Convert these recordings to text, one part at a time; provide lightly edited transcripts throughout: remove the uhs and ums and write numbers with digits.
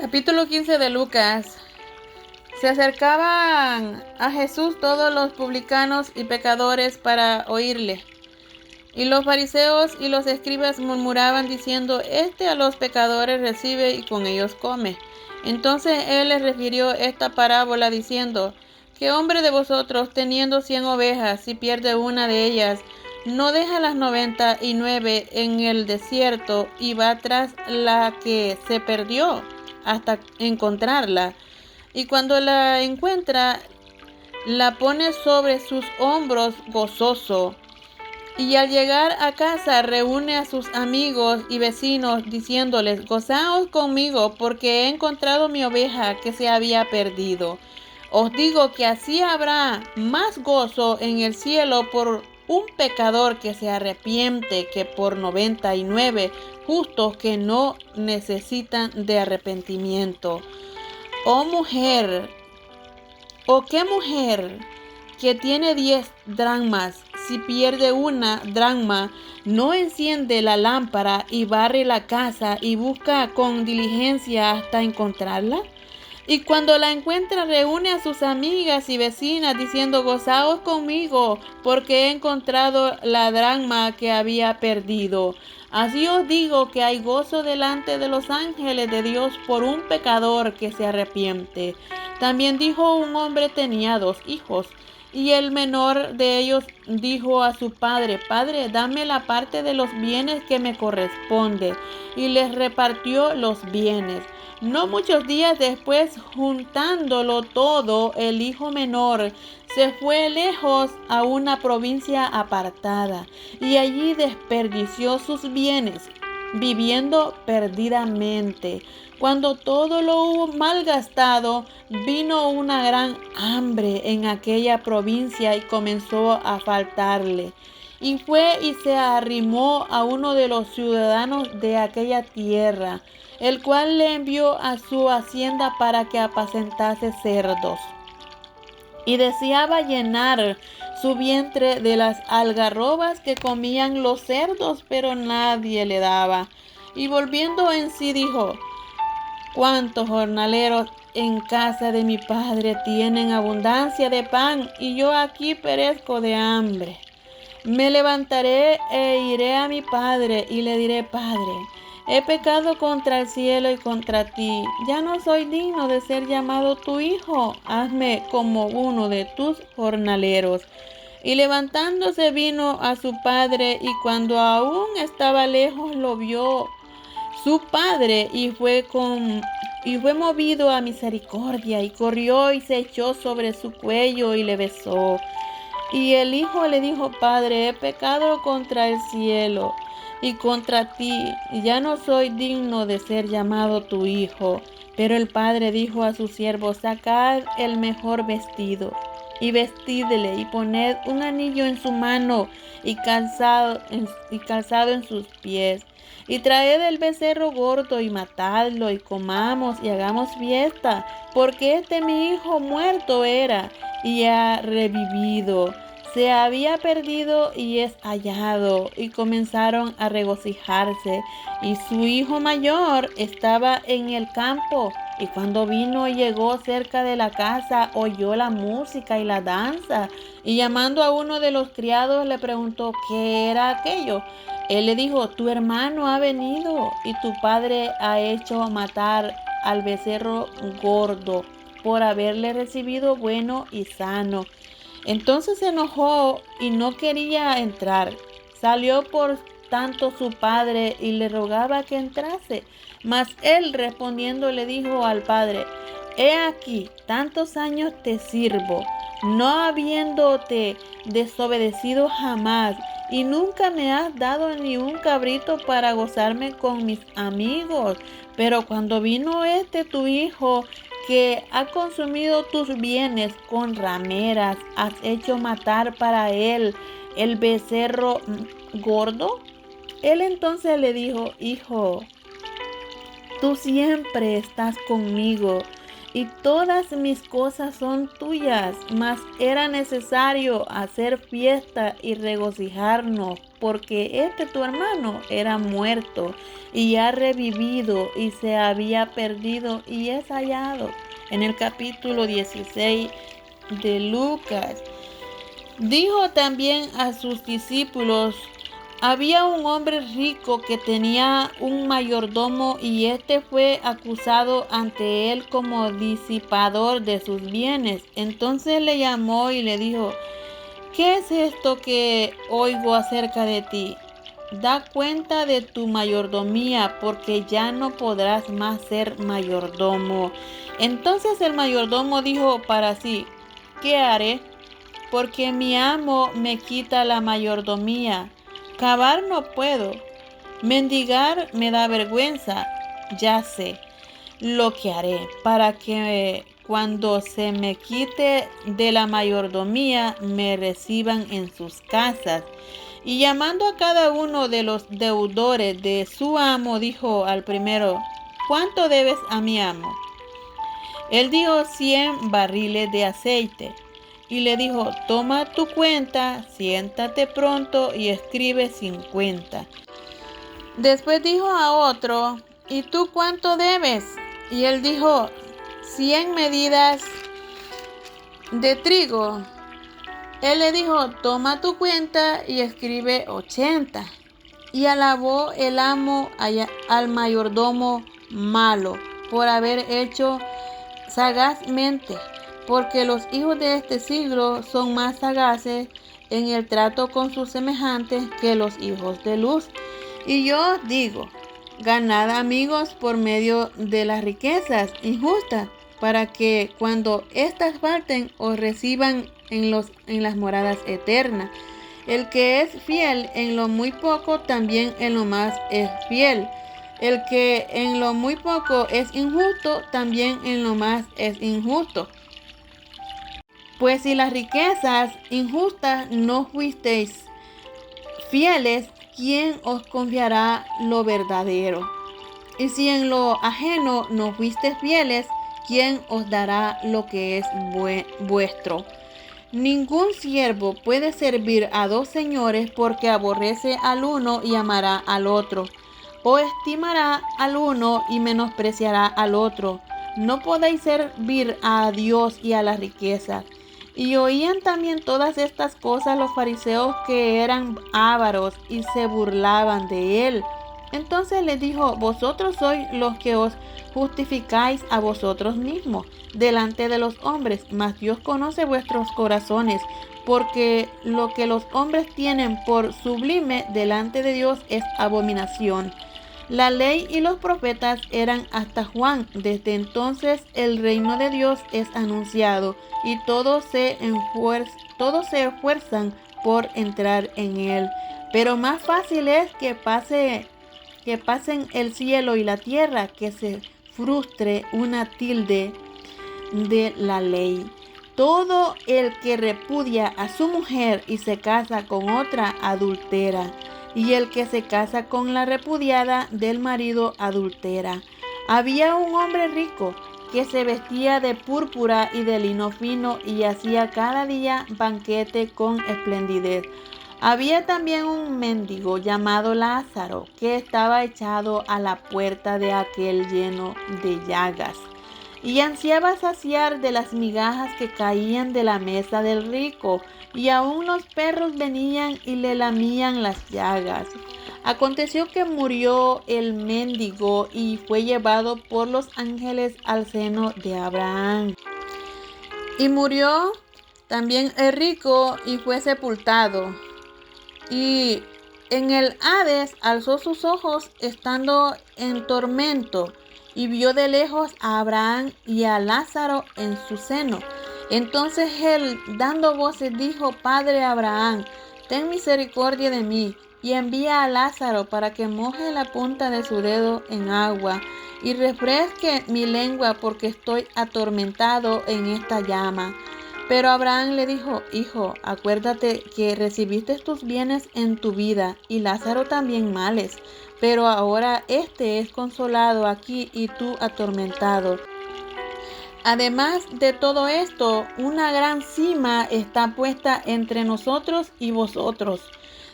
Capítulo 15 de Lucas. Se acercaban a Jesús todos los publicanos y pecadores para oírle. Y los fariseos y los escribas murmuraban diciendo: Este a los pecadores recibe y con ellos come. Entonces él les refirió esta parábola diciendo: ¿Qué hombre de vosotros, teniendo 100 ovejas, si pierde una de ellas, no deja las 99 en el desierto y va tras la que se perdió hasta encontrarla? Y cuando la encuentra, la pone sobre sus hombros gozoso. Y al llegar a casa reúne a sus amigos y vecinos diciéndoles: Gozaos conmigo, porque he encontrado mi oveja que se había perdido. Os digo que así habrá más gozo en el cielo por un pecador que se arrepiente que por 99 justos que no necesitan de arrepentimiento. Oh mujer, ¿o qué mujer que tiene 10 dracmas, si pierde una dracma, no enciende la lámpara y barre la casa y busca con diligencia hasta encontrarla? Y cuando la encuentra, reúne a sus amigas y vecinas diciendo: Gozaos conmigo, porque he encontrado la dracma que había perdido. Así os digo que hay gozo delante de los ángeles de Dios por un pecador que se arrepiente. También dijo: un hombre tenía 2 hijos. Y el menor de ellos dijo a su padre: Padre, dame la parte de los bienes que me corresponde. Y les repartió los bienes. No muchos días después, juntándolo todo, el hijo menor se fue lejos a una provincia apartada y allí desperdició sus bienes, viviendo perdidamente. Cuando todo lo hubo malgastado, vino una gran hambre en aquella provincia y comenzó a faltarle. Y fue y se arrimó a uno de los ciudadanos de aquella tierra, el cual le envió a su hacienda para que apacentase cerdos. Y deseaba llenar su vientre de las algarrobas que comían los cerdos, pero nadie le daba. Y volviendo en sí dijo: ¿Cuántos jornaleros en casa de mi padre tienen abundancia de pan, y yo aquí perezco de hambre? Me levantaré e iré a mi padre y le diré: Padre, he pecado contra el cielo y contra ti. Ya no soy digno de ser llamado tu hijo. Hazme como uno de tus jornaleros. Y levantándose vino a su padre, y cuando aún estaba lejos lo vio su padre y fue movido a misericordia, y corrió y se echó sobre su cuello y le besó. Y el hijo le dijo: Padre, he pecado contra el cielo y contra ti, y ya no soy digno de ser llamado tu hijo. Pero el padre dijo a sus siervos: Sacad el mejor vestido y vestidle, y poned un anillo en su mano y calzado en sus pies. Y traed el becerro gordo y matadlo, y comamos y hagamos fiesta, porque mi hijo muerto era y ha revivido, se había perdido y es hallado. Y comenzaron a regocijarse. Y su hijo mayor estaba en el campo, y cuando vino y llegó cerca de la casa, oyó la música y la danza, y llamando a uno de los criados le preguntó qué era aquello. Él le dijo: Tu hermano ha venido, y tu padre ha hecho matar al becerro gordo, por haberle recibido bueno y sano. Entonces se enojó y no quería entrar. Salió por tanto su padre y le rogaba que entrase. Mas él respondiendo le dijo al padre: He aquí, tantos años te sirvo, no habiéndote desobedecido jamás, y nunca me has dado ni un cabrito para gozarme con mis amigos. Pero cuando vino tu hijo, que ha consumido tus bienes con rameras, has hecho matar para él el becerro gordo. Él entonces le dijo: Hijo, tú siempre estás conmigo, y todas mis cosas son tuyas, mas era necesario hacer fiesta y regocijarnos, porque tu hermano era muerto y ha revivido, y se había perdido y es hallado. En el capítulo 16 de Lucas. Dijo también a sus discípulos: había un hombre rico que tenía un mayordomo, y éste fue acusado ante él como disipador de sus bienes. Entonces le llamó y le dijo: ¿qué es esto que oigo acerca de ti? Da cuenta de tu mayordomía, porque ya no podrás más ser mayordomo. Entonces el mayordomo dijo para sí: ¿qué haré? Porque mi amo me quita la mayordomía. Cavar no puedo, mendigar me da vergüenza. Ya sé lo que haré para que cuando se me quite de la mayordomía me reciban en sus casas. Y llamando a cada uno de los deudores de su amo, dijo al primero: ¿cuánto debes a mi amo? Él dijo: 100 barriles de aceite. Y le dijo: toma tu cuenta, siéntate pronto y escribe 50. Después dijo a otro: ¿y tú cuánto debes? Y él dijo: 100 medidas de trigo. Él le dijo: toma tu cuenta y escribe 80. Y alabó el amo al mayordomo malo por haber hecho sagazmente, porque los hijos de este siglo son más sagaces en el trato con sus semejantes que los hijos de luz. Y yo os digo: ganad amigos por medio de las riquezas injustas, para que cuando éstas falten os reciban en las moradas eternas. El que es fiel en lo muy poco, también en lo más es fiel. El que en lo muy poco es injusto, también en lo más es injusto. Pues si las riquezas injustas no fuisteis fieles, ¿quién os confiará lo verdadero? Y si en lo ajeno no fuisteis fieles, ¿quién os dará lo que es vuestro? Ningún siervo puede servir a dos señores, porque aborrece al uno y amará al otro, o estimará al uno y menospreciará al otro. No podéis servir a Dios y a la riqueza. Y oían también todas estas cosas los fariseos, que eran ávaros, y se burlaban de él. Entonces les dijo: vosotros sois los que os justificáis a vosotros mismos delante de los hombres, mas Dios conoce vuestros corazones, porque lo que los hombres tienen por sublime delante de Dios es abominación. La ley y los profetas eran hasta Juan. Desde entonces el reino de Dios es anunciado, y todos se esfuerzan por entrar en él. Pero más fácil es que pasen el cielo y la tierra, que se frustre una tilde de la ley. Todo el que repudia a su mujer y se casa con otra adultera, y el que se casa con la repudiada del marido adultera. Había un hombre rico que se vestía de púrpura y de lino fino, y hacía cada día banquete con esplendidez. Había también un mendigo llamado Lázaro, que estaba echado a la puerta de aquel lleno de llagas, y ansiaba saciar de las migajas que caían de la mesa del rico, y aun los perros venían y le lamían las llagas. Aconteció que murió el mendigo y fue llevado por los ángeles al seno de Abraham. Y murió también el rico y fue sepultado. Y en el Hades alzó sus ojos estando en tormento, y vio de lejos a Abraham y a Lázaro en su seno. Entonces él, dando voces, dijo: Padre Abraham, ten misericordia de mí, y envía a Lázaro para que moje la punta de su dedo en agua y refresque mi lengua, porque estoy atormentado en esta llama. Pero Abraham le dijo: Hijo, acuérdate que recibiste tus bienes en tu vida, y Lázaro también males, pero ahora este es consolado aquí y tú atormentado. Además de todo esto, una gran cima está puesta entre nosotros y vosotros,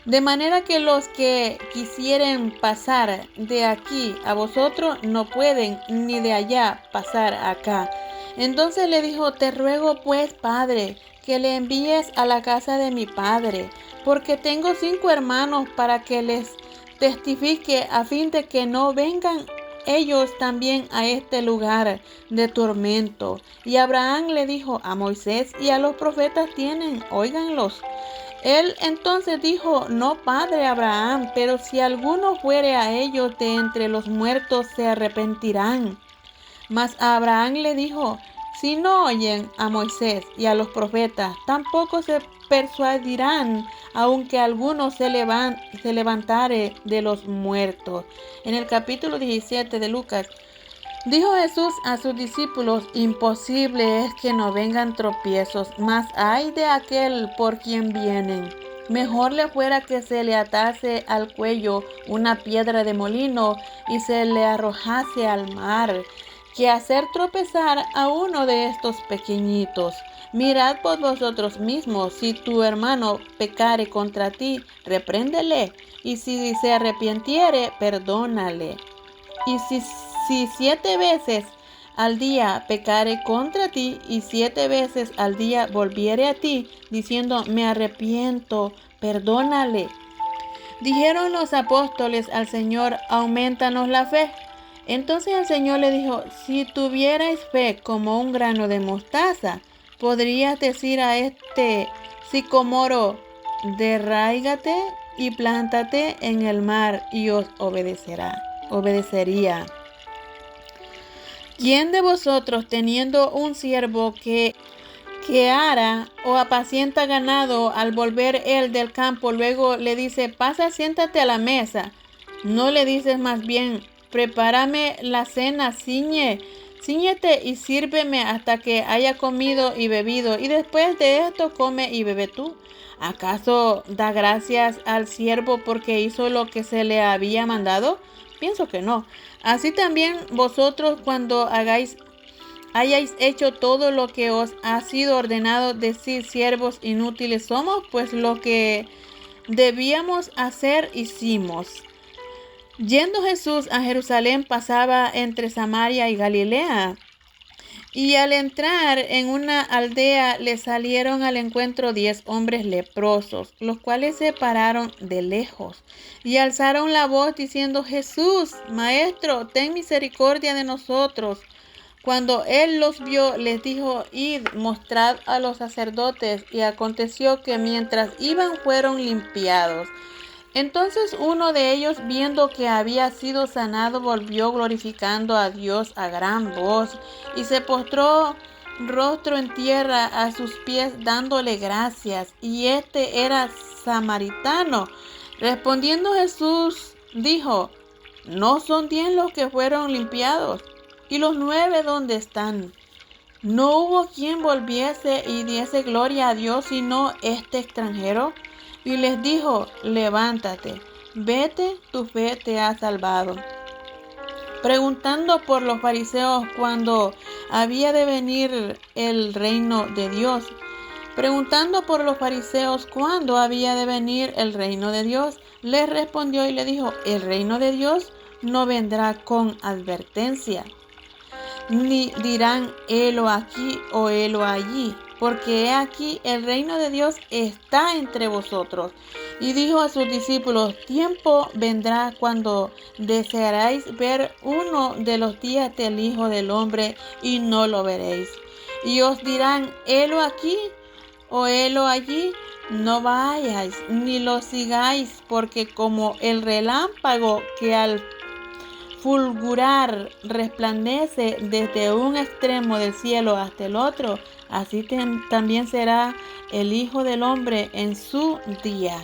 de manera que los que quisieren pasar de aquí a vosotros no pueden, ni de allá pasar acá. Entonces le dijo: te ruego pues, Padre, que le envíes a la casa de mi padre, porque tengo 5 hermanos, para que les testifique, a fin de que no vengan ellos también a este lugar de tormento. Y Abraham le dijo: a Moisés y a los profetas tienen, óiganlos. Él entonces dijo: no, padre Abraham, pero si alguno fuere a ellos de entre los muertos, se arrepentirán. Mas Abraham le dijo: si no oyen a Moisés y a los profetas, tampoco se persuadirán, aunque alguno se levantare de los muertos. En el capítulo 17 de Lucas, dijo Jesús a sus discípulos: imposible es que no vengan tropiezos, mas ay de aquel por quien vienen. Mejor le fuera que se le atase al cuello una piedra de molino y se le arrojase al mar, que hacer tropezar a uno de estos pequeñitos. Mirad por vosotros mismos: si tu hermano pecare contra ti, repréndele, y si se arrepintiere, perdónale. Y si 7 veces al día pecare contra ti, y 7 veces al día volviere a ti, diciendo: me arrepiento, perdónale. Dijeron los apóstoles al Señor: aumentanos la fe. Entonces el Señor le dijo: si tuvierais fe como un grano de mostaza, podrías decir a este sicómoro: derráigate y plántate en el mar, y os obedecería. ¿Quién de vosotros, teniendo un siervo que ara o apacienta ganado, al volver él del campo, luego le dice: pasa, siéntate a la mesa? ¿No le dices más bien: prepárame la cena, cíñete y sírveme hasta que haya comido y bebido, y después de esto come y bebe tú? ¿Acaso da gracias al siervo porque hizo lo que se le había mandado? Pienso que no. Así también vosotros, cuando hayáis hecho todo lo que os ha sido ordenado, decid: siervos inútiles somos, pues lo que debíamos hacer hicimos. Yendo Jesús a Jerusalén, pasaba entre Samaria y Galilea. Y al entrar en una aldea, le salieron al encuentro 10 hombres leprosos, los cuales se pararon de lejos y alzaron la voz diciendo: Jesús, Maestro, ten misericordia de nosotros. Cuando él los vio, les dijo: id, mostrad a los sacerdotes. Y aconteció que mientras iban, fueron limpiados. Entonces uno de ellos, viendo que había sido sanado, volvió glorificando a Dios a gran voz, y se postró rostro en tierra a sus pies, dándole gracias. Y este era samaritano. Respondiendo Jesús, dijo: ¿no son 10 los que fueron limpiados? ¿Y los 9 dónde están? No hubo quien volviese y diese gloria a Dios, sino este extranjero. Y les dijo: levántate, vete, tu fe te ha salvado. Preguntando por los fariseos cuándo había de venir el reino de Dios. Les respondió y le dijo: el reino de Dios no vendrá con advertencia, ni dirán: helo aquí o helo allí, porque he aquí el reino de Dios está entre vosotros. Y dijo a sus discípulos: tiempo vendrá cuando desearéis ver uno de los días del Hijo del Hombre, y no lo veréis. Y os dirán: helo aquí o helo allí. No vayáis ni lo sigáis, porque como el relámpago que al fulgurar resplandece desde un extremo del cielo hasta el otro, así también será el Hijo del Hombre en su día.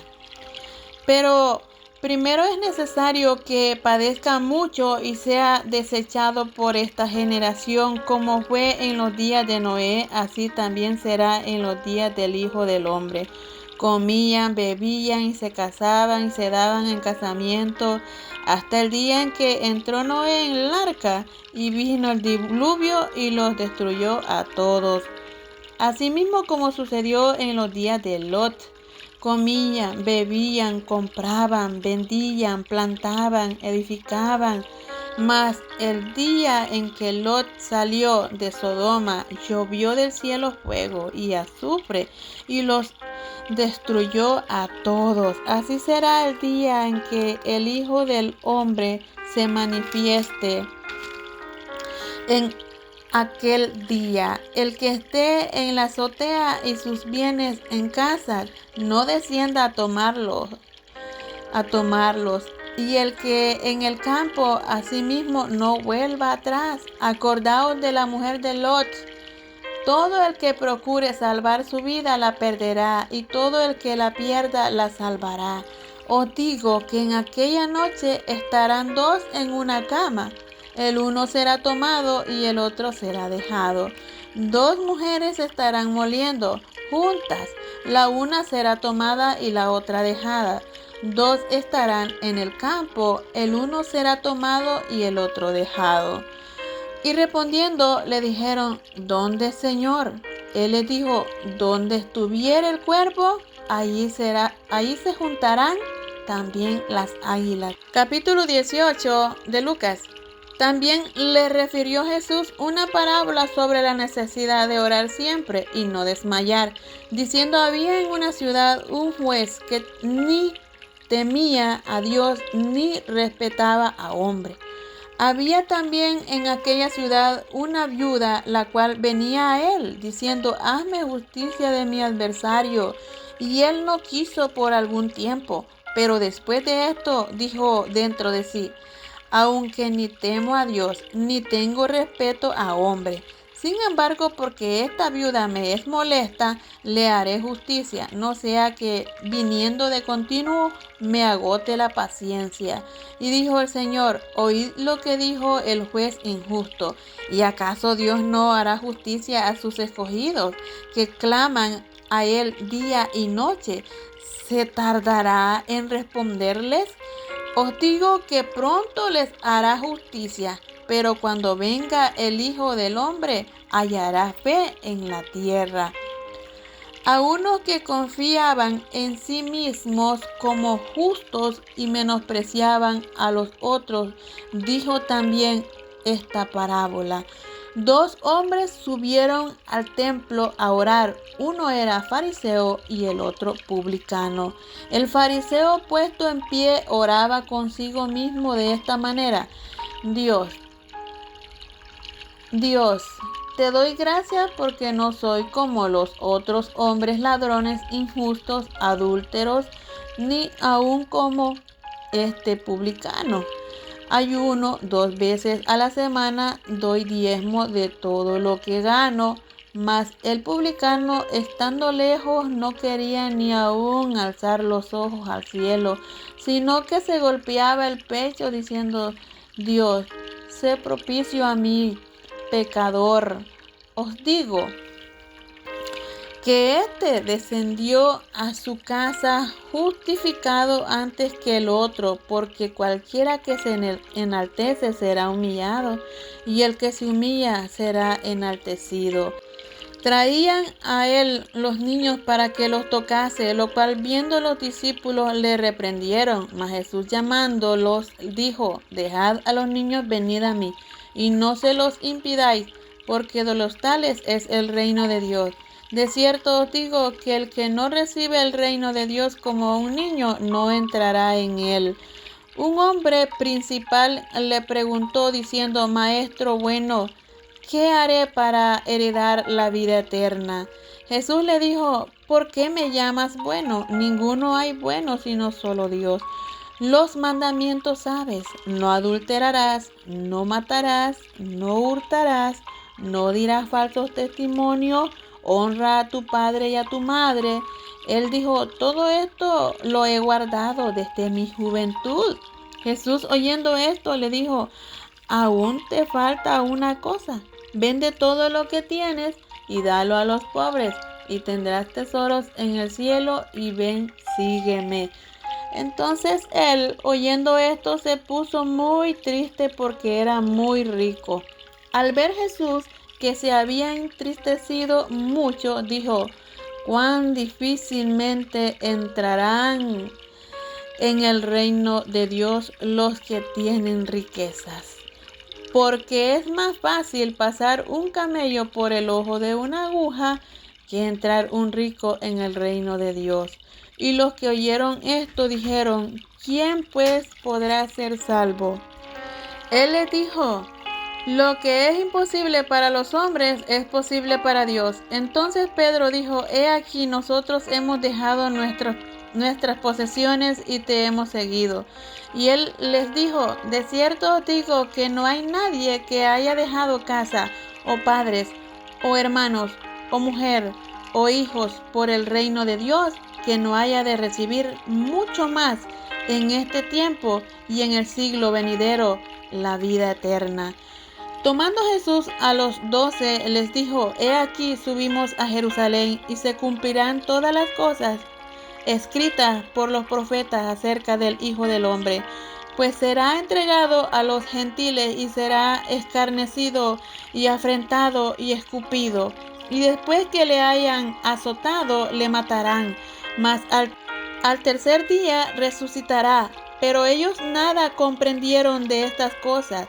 Pero primero es necesario que padezca mucho y sea desechado por esta generación. Como fue en los días de Noé, así también será en los días del Hijo del Hombre. Comían, bebían y se casaban y se daban en casamiento hasta el día en que entró Noé en el arca y vino el diluvio y los destruyó a todos. Asimismo como sucedió en los días de Lot. Comían, bebían, compraban, vendían, plantaban, edificaban. Mas el día en que Lot salió de Sodoma, llovió del cielo fuego y azufre y los destruyó a todos. Así será el día en que el Hijo del Hombre se manifieste. En aquel día, el que esté en la azotea y sus bienes en casa, no descienda a tomarlos. Y el que en el campo, asimismo, no vuelva atrás. Acordaos de la mujer de Lot. Todo el que procure salvar su vida la perderá, y todo el que la pierda la salvará. Os digo que en aquella noche estarán dos en una cama. El uno será tomado y el otro será dejado. Dos mujeres estarán moliendo juntas. La una será tomada y la otra dejada. Dos estarán en el campo. El uno será tomado y el otro dejado. Y respondiendo le dijeron: ¿Dónde, Señor? Él les dijo: donde estuviere el cuerpo, allí se juntarán también las águilas. Capítulo 18 de Lucas. También le refirió Jesús una parábola sobre la necesidad de orar siempre y no desmayar, diciendo: había en una ciudad un juez que ni temía a Dios ni respetaba a hombre. Había también en aquella ciudad una viuda, la cual venía a él, diciendo: hazme justicia de mi adversario. Y él no quiso por algún tiempo, pero después de esto dijo dentro de sí: aunque ni temo a Dios, ni tengo respeto a hombre, sin embargo, porque esta viuda me es molesta, le haré justicia, no sea que, viniendo de continuo, me agote la paciencia. Y dijo el Señor: oíd lo que dijo el juez injusto. ¿Y acaso Dios no hará justicia a sus escogidos, que claman a él día y noche? ¿Se tardará en responderles? Os digo que pronto les hará justicia. Pero cuando venga el Hijo del Hombre, hallará fe en la tierra. A unos que confiaban en sí mismos como justos y menospreciaban a los otros, dijo también esta parábola. Dos hombres subieron al templo a orar. Uno era fariseo y el otro publicano. El fariseo, puesto en pie, oraba consigo mismo de esta manera: Dios, te doy gracias porque no soy como los otros hombres ladrones, injustos, adúlteros, ni aun como este publicano. Ayuno 2 veces a la semana, doy diezmo de todo lo que gano. Mas el publicano, estando lejos, no quería ni aun alzar los ojos al cielo, sino que se golpeaba el pecho diciendo: Dios, sé propicio a mí, pecador. Os digo que éste descendió a su casa justificado antes que el otro, porque cualquiera que se enaltece será humillado, y el que se humilla será enaltecido. Traían a él los niños para que los tocase, lo cual viendo los discípulos le reprendieron. Mas Jesús, llamándolos, dijo: dejad a los niños venir a mí, y no se los impidáis, porque de los tales es el reino de Dios. De cierto os digo que el que no recibe el reino de Dios como un niño, no entrará en él. Un hombre principal le preguntó diciendo: Maestro bueno, ¿qué haré para heredar la vida eterna? Jesús le dijo: ¿por qué me llamas bueno? Ninguno hay bueno sino solo Dios. Los mandamientos sabes: no adulterarás, no matarás, no hurtarás, no dirás falsos testimonios, honra a tu padre y a tu madre. Él dijo: todo esto lo he guardado desde mi juventud. Jesús, oyendo esto, le dijo: aún te falta una cosa. Vende todo lo que tienes y dalo a los pobres, y tendrás tesoros en el cielo, y ven, sígueme. Entonces él, oyendo esto, se puso muy triste porque era muy rico. Al ver Jesús que se había entristecido mucho, dijo: cuán difícilmente entrarán en el reino de Dios los que tienen riquezas. Porque es más fácil pasar un camello por el ojo de una aguja que entrar un rico en el reino de Dios. Y los que oyeron esto dijeron: ¿quién pues podrá ser salvo? Él les dijo: lo que es imposible para los hombres es posible para Dios. Entonces Pedro dijo: he aquí, nosotros hemos dejado nuestras posesiones y te hemos seguido. Y él les dijo: de cierto os digo que no hay nadie que haya dejado casa, o padres, o hermanos, o mujer, o hijos, por el reino de Dios, que no haya de recibir mucho más en este tiempo y en el siglo venidero la vida eterna. Tomando Jesús a los 12, les dijo: he aquí, subimos a Jerusalén, y se cumplirán todas las cosas escritas por los profetas acerca del Hijo del Hombre. Pues será entregado a los gentiles, y será escarnecido, y afrentado, y escupido. Y después que le hayan azotado, le matarán. Mas al tercer día resucitará. Pero ellos nada comprendieron de estas cosas,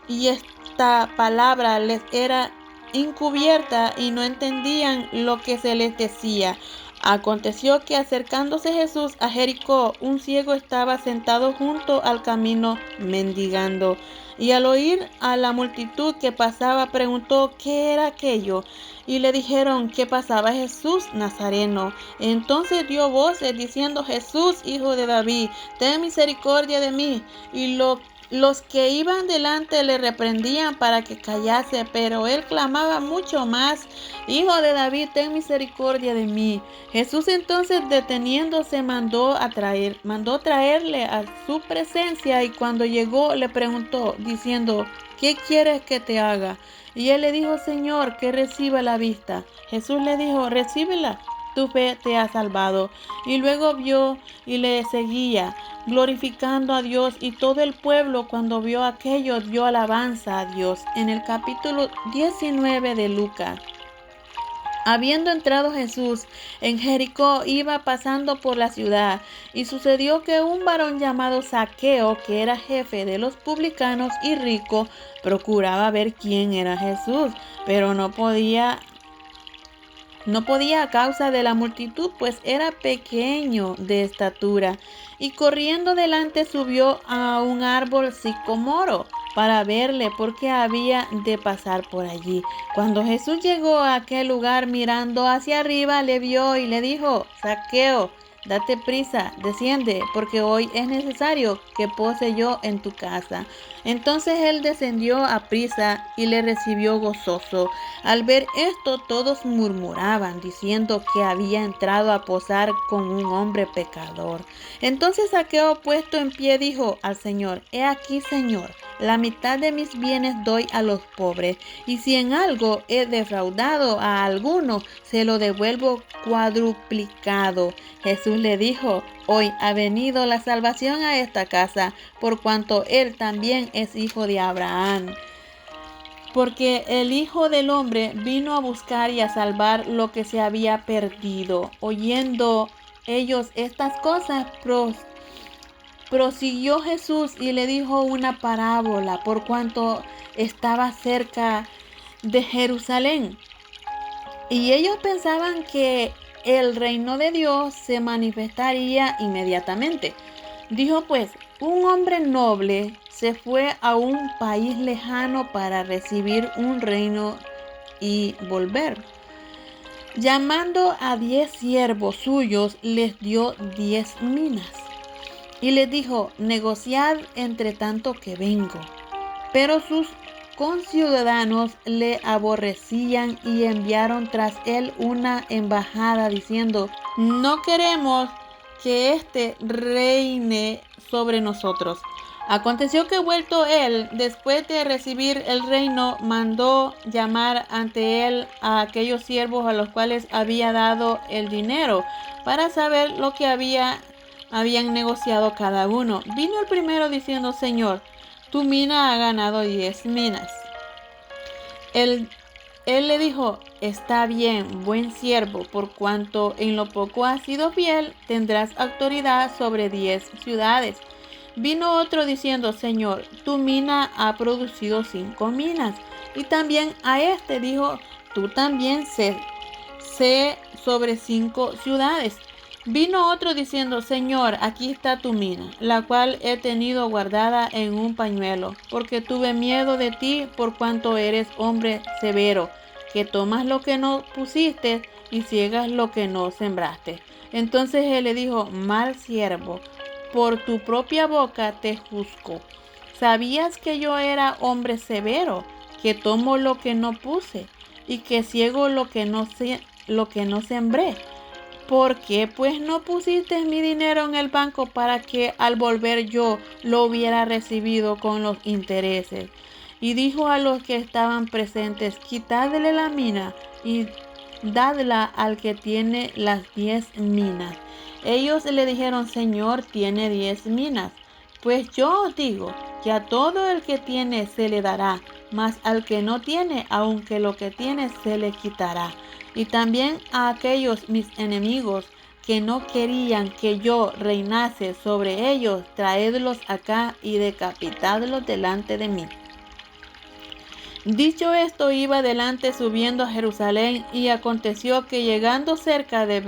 y esta palabra les era encubierta, y no entendían lo que se les decía. Aconteció que, acercándose Jesús a Jericó, un ciego estaba sentado junto al camino mendigando. Y al oír a la multitud que pasaba, preguntó qué era aquello. Y le dijeron que pasaba Jesús Nazareno. Entonces dio voces diciendo: Jesús, hijo de David, ten misericordia de mí. Y los que iban delante le reprendían para que callase, pero él clamaba mucho más: Hijo de David, ten misericordia de mí. Jesús entonces, deteniéndose, mandó traerle a su presencia, y cuando llegó le preguntó, diciendo: ¿qué quieres que te haga? Y él le dijo: Señor, que reciba la vista. Jesús le dijo: recíbela, tu fe te ha salvado. Y luego vio y le seguía, glorificando a Dios, y todo el pueblo, cuando vio aquello, dio alabanza a Dios. En el capítulo 19 de Lucas. Habiendo entrado Jesús en Jericó, iba pasando por la ciudad, y sucedió que un varón llamado Zaqueo, que era jefe de los publicanos y rico, procuraba ver quién era Jesús, pero no podía a causa de la multitud, pues era pequeño de estatura. Y corriendo delante, subió a un árbol sicomoro para verle, porque había de pasar por allí. Cuando Jesús llegó a aquel lugar, mirando hacia arriba, le vio y le dijo: Zaqueo, date prisa, desciende, porque hoy es necesario que pose yo en tu casa. Entonces él descendió a prisa y le recibió gozoso. Al ver esto, todos murmuraban, diciendo que había entrado a posar con un hombre pecador. Entonces Zaqueo, puesto en pie, dijo al Señor: he aquí, Señor, la mitad de mis bienes doy a los pobres, y si en algo he defraudado a alguno, se lo devuelvo cuadruplicado. Jesús le dijo: hoy ha venido la salvación a esta casa, por cuanto él también es hijo de Abraham. Porque el Hijo del Hombre vino a buscar y a salvar lo que se había perdido. Oyendo ellos estas cosas, prosiguió Jesús y le dijo una parábola, por cuanto estaba cerca de Jerusalén. Y ellos pensaban que el reino de Dios se manifestaría inmediatamente. Dijo pues: un hombre noble se fue a un país lejano para recibir un reino y volver. Llamando a 10 siervos suyos, les dio 10 minas. Y les dijo: negociad entre tanto que vengo. Pero sus conciudadanos le aborrecían y enviaron tras él una embajada diciendo: no queremos que éste reine sobre nosotros. Aconteció que vuelto él, después de recibir el reino, mandó llamar ante él a aquellos siervos a los cuales había dado el dinero, para saber lo que habían negociado cada uno. Vino el primero diciendo: Señor, tu mina ha ganado 10 minas. Él le dijo: está bien, buen siervo, por cuanto en lo poco has sido fiel, tendrás autoridad sobre 10 ciudades. Vino otro diciendo: Señor, tu mina ha producido 5 minas. Y también a este dijo: tú también sé sobre 5 ciudades. Vino otro diciendo: Señor, aquí está tu mina, la cual he tenido guardada en un pañuelo, porque tuve miedo de ti, por cuanto eres hombre severo, que tomas lo que no pusiste y ciegas lo que no sembraste. Entonces él le dijo: mal siervo, por tu propia boca te juzgo. ¿Sabías que yo era hombre severo, que tomo lo que no puse y que ciego lo que no sembré? ¿Por qué pues no pusiste mi dinero en el banco para que al volver yo lo hubiera recibido con los intereses? Y dijo a los que estaban presentes: quitadle la mina y dadla al que tiene las 10 minas. Ellos le dijeron: Señor, tiene 10 minas. Pues yo os digo que a todo el que tiene se le dará, mas al que no tiene, aunque lo que tiene se le quitará. Y también a aquellos mis enemigos que no querían que yo reinase sobre ellos, traedlos acá y decapitadlos delante de mí. Dicho esto, iba delante subiendo a Jerusalén, y aconteció que llegando cerca de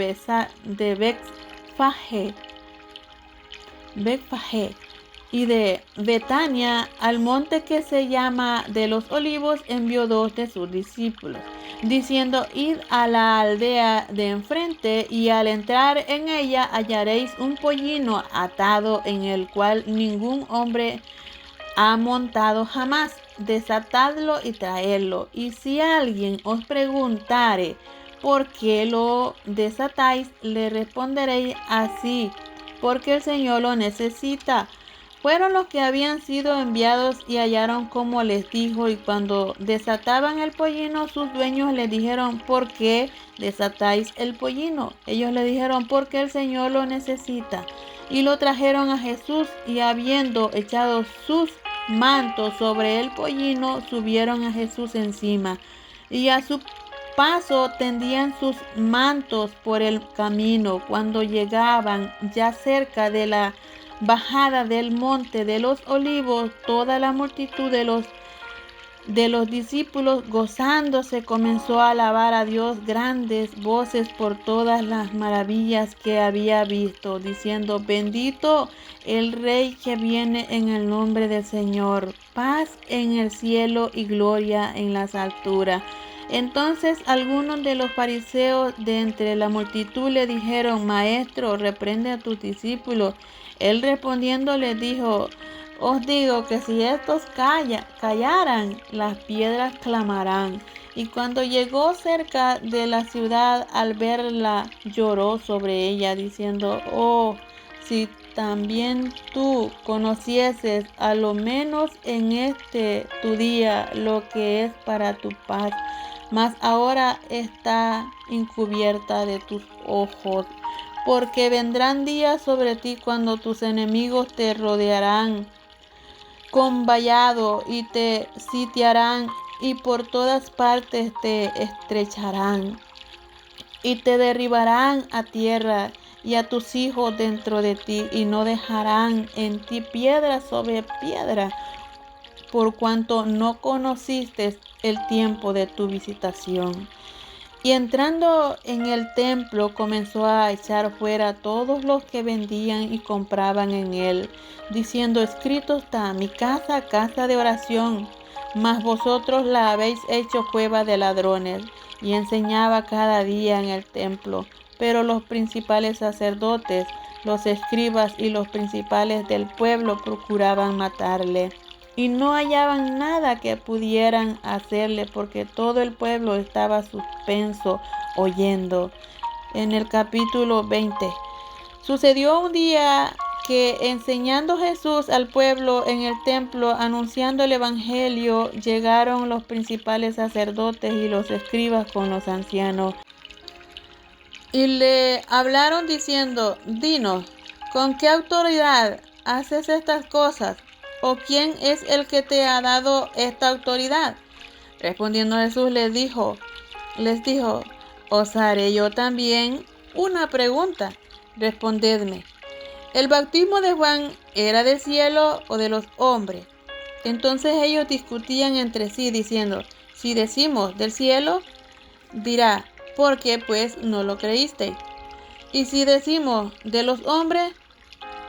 Betfagé y de Betania, al monte que se llama de los Olivos, envió 2 de sus discípulos, diciendo: id a la aldea de enfrente, y al entrar en ella hallaréis un pollino atado, en el cual ningún hombre ha montado jamás. Desatadlo y traedlo. Y si alguien os preguntare: ¿por qué lo desatáis?, le responderéis: así, porque el Señor lo necesita. Fueron los que habían sido enviados y hallaron como les dijo, y cuando desataban el pollino, sus dueños le dijeron: ¿por qué desatáis el pollino? Ellos le dijeron: porque el Señor lo necesita. Y lo trajeron a Jesús, y habiendo echado sus mantos sobre el pollino, subieron a Jesús encima, y a su paso tendían sus mantos por el camino. Cuando llegaban ya cerca de la bajada del monte de los Olivos, toda la multitud de los discípulos, gozándose, comenzó a alabar a Dios grandes voces por todas las maravillas que había visto, diciendo: bendito el Rey que viene en el nombre del Señor, paz en el cielo y gloria en las alturas. Entonces algunos de los fariseos de entre la multitud le dijeron: Maestro, reprende a tus discípulos. Él respondiendo les dijo: os digo que si estos callaran, las piedras clamarán. Y cuando llegó cerca de la ciudad, al verla, lloró sobre ella, diciendo: oh, si también tú conocieses, a lo menos en este tu día, lo que es para tu paz, mas ahora está encubierta de tus ojos. Porque vendrán días sobre ti cuando tus enemigos te rodearán con vallado y te sitiarán, y por todas partes te estrecharán y te derribarán a tierra, y a tus hijos dentro de ti, y no dejarán en ti piedra sobre piedra, por cuanto no conociste el tiempo de tu visitación. Y entrando en el templo, comenzó a echar fuera a todos los que vendían y compraban en él, diciendo: escrito está: mi casa, casa de oración, mas vosotros la habéis hecho cueva de ladrones. Y enseñaba cada día en el templo. Pero los principales sacerdotes, los escribas y los principales del pueblo procuraban matarle, y no hallaban nada que pudieran hacerle, porque todo el pueblo estaba suspenso oyendo. En el capítulo 20. Sucedió un día que enseñando Jesús al pueblo en el templo, anunciando el evangelio, llegaron los principales sacerdotes y los escribas con los ancianos. Y le hablaron diciendo: dinos, ¿con qué autoridad haces estas cosas? ¿O quién es el que te ha dado esta autoridad? Respondiendo Jesús les dijo, os haré yo también una pregunta. Respondedme, ¿el bautismo de Juan era del cielo o de los hombres? Entonces ellos discutían entre sí, diciendo: si decimos del cielo, dirá, ¿por qué pues no lo creísteis? Y si decimos de los hombres,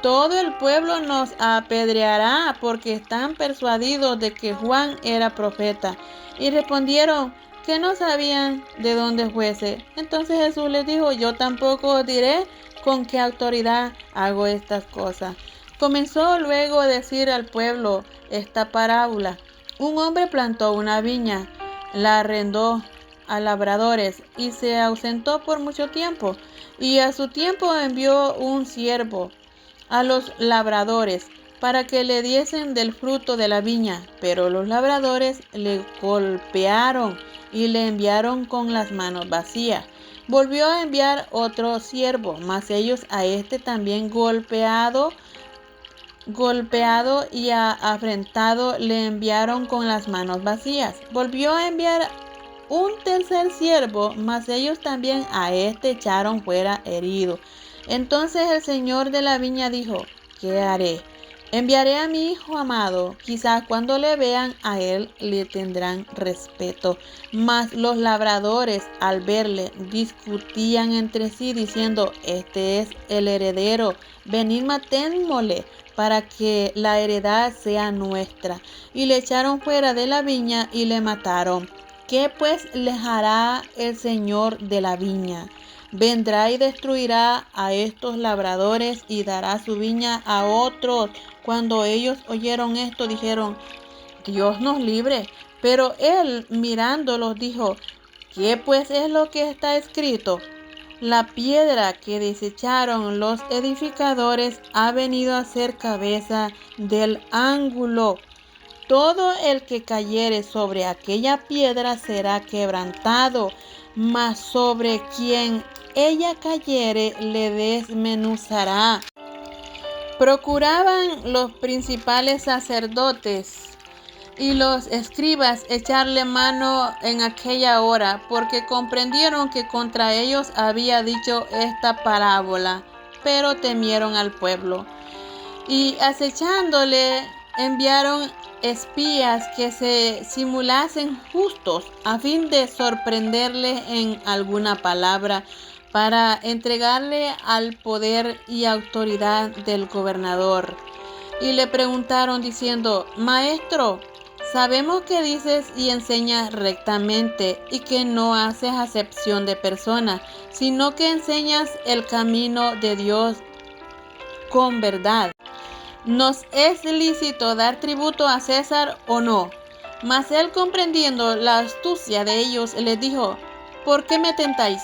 todo el pueblo nos apedreará, porque están persuadidos de que Juan era profeta. Y respondieron que no sabían de dónde fuese. Entonces Jesús les dijo: yo tampoco os diré con qué autoridad hago estas cosas. Comenzó luego a decir al pueblo esta parábola: un hombre plantó una viña, la arrendó a labradores y se ausentó por mucho tiempo. Y a su tiempo envió un siervo a los labradores para que le diesen del fruto de la viña, pero los labradores le golpearon y le enviaron con las manos vacías. Volvió a enviar otro siervo, mas ellos a este también golpeado y afrentado le enviaron con las manos vacías. Volvió a enviar un tercer siervo, mas ellos también a este echaron fuera herido. Entonces el señor de la viña dijo: ¿qué haré? Enviaré a mi hijo amado, quizás cuando le vean a él le tendrán respeto. Mas los labradores al verle discutían entre sí diciendo: este es el heredero, venid matémosle para que la heredad sea nuestra. Y le echaron fuera de la viña y le mataron. ¿Qué pues les hará el señor de la viña? Vendrá y destruirá a estos labradores y dará su viña a otros. Cuando ellos oyeron esto, dijeron: Dios nos libre. Pero él, mirándolos, dijo: ¿qué pues es lo que está escrito? La piedra que desecharon los edificadores ha venido a ser cabeza del ángulo. Todo el que cayere sobre aquella piedra será quebrantado, mas sobre quien ella cayere le desmenuzará. Procuraban los principales sacerdotes y los escribas echarle mano en aquella hora, porque comprendieron que contra ellos había dicho esta parábola, pero temieron al pueblo. Y acechándole, enviaron espías que se simulasen justos a fin de sorprenderle en alguna palabra, para entregarle al poder y autoridad del gobernador. Y le preguntaron diciendo: Maestro, sabemos que dices y enseñas rectamente y que no haces acepción de personas, sino que enseñas el camino de Dios con verdad. ¿Nos es lícito dar tributo a César o no? Mas él, comprendiendo la astucia de ellos, les dijo: ¿por qué me tentáis?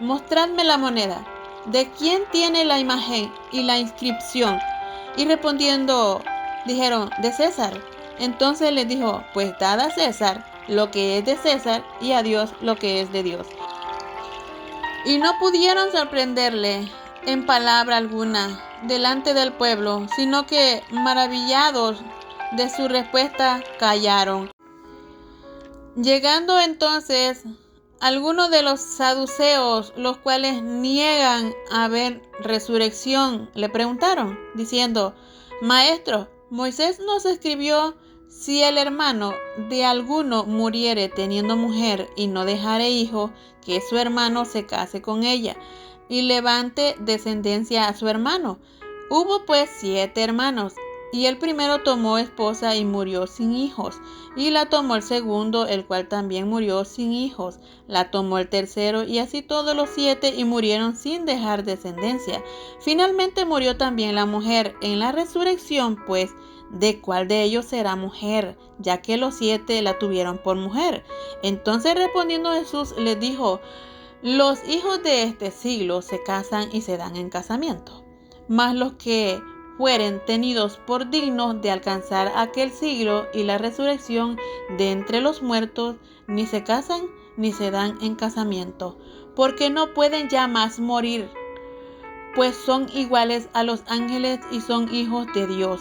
Mostradme la moneda. ¿De quién tiene la imagen y la inscripción? Y respondiendo, dijeron: de César. Entonces les dijo: pues dad a César lo que es de César y a Dios lo que es de Dios. Y no pudieron sorprenderle en palabra alguna delante del pueblo, sino que, maravillados de su respuesta, callaron. Llegando entonces algunos de los saduceos, los cuales niegan haber resurrección, le preguntaron, diciendo: Maestro, Moisés nos escribió: si el hermano de alguno muriere teniendo mujer y no dejare hijo, que su hermano se case con ella y levante descendencia a su hermano. Hubo pues 7 hermanos, y el primero tomó esposa y murió sin hijos, y la tomó el segundo, el cual también murió sin hijos. La tomó el tercero, y así todos los 7, y murieron sin dejar descendencia. Finalmente murió también la mujer. En la resurrección, pues, ¿de cuál de ellos será mujer? Ya que los 7 la tuvieron por mujer. Entonces respondiendo Jesús les dijo: los hijos de este siglo se casan y se dan en casamiento. mas los que fueren tenidos por dignos de alcanzar aquel siglo y la resurrección de entre los muertos, ni se casan ni se dan en casamiento, porque no pueden ya más morir, pues son iguales a los ángeles y son hijos de Dios,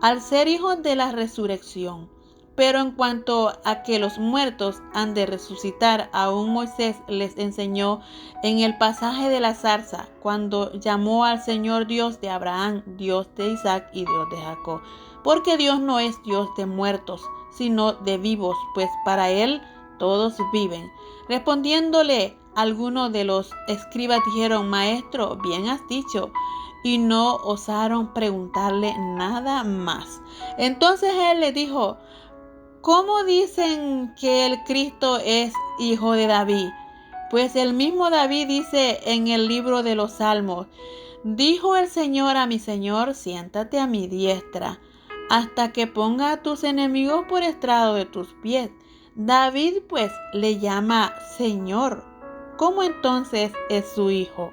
al ser hijos de la resurrección. Pero en cuanto a que los muertos han de resucitar, aún Moisés les enseñó en el pasaje de la zarza, cuando llamó al Señor Dios de Abraham, Dios de Isaac y Dios de Jacob. Porque Dios no es Dios de muertos, sino de vivos, pues para Él todos viven. Respondiéndole algunos de los escribas dijeron: Maestro, bien has dicho, y no osaron preguntarle nada más. Entonces él le dijo: ¿Cómo dicen que el Cristo es hijo de David? Pues el mismo David dice en el libro de los Salmos: dijo el Señor a mi Señor, siéntate a mi diestra, hasta que ponga a tus enemigos por estrado de tus pies. David pues le llama Señor. ¿Cómo entonces es su hijo?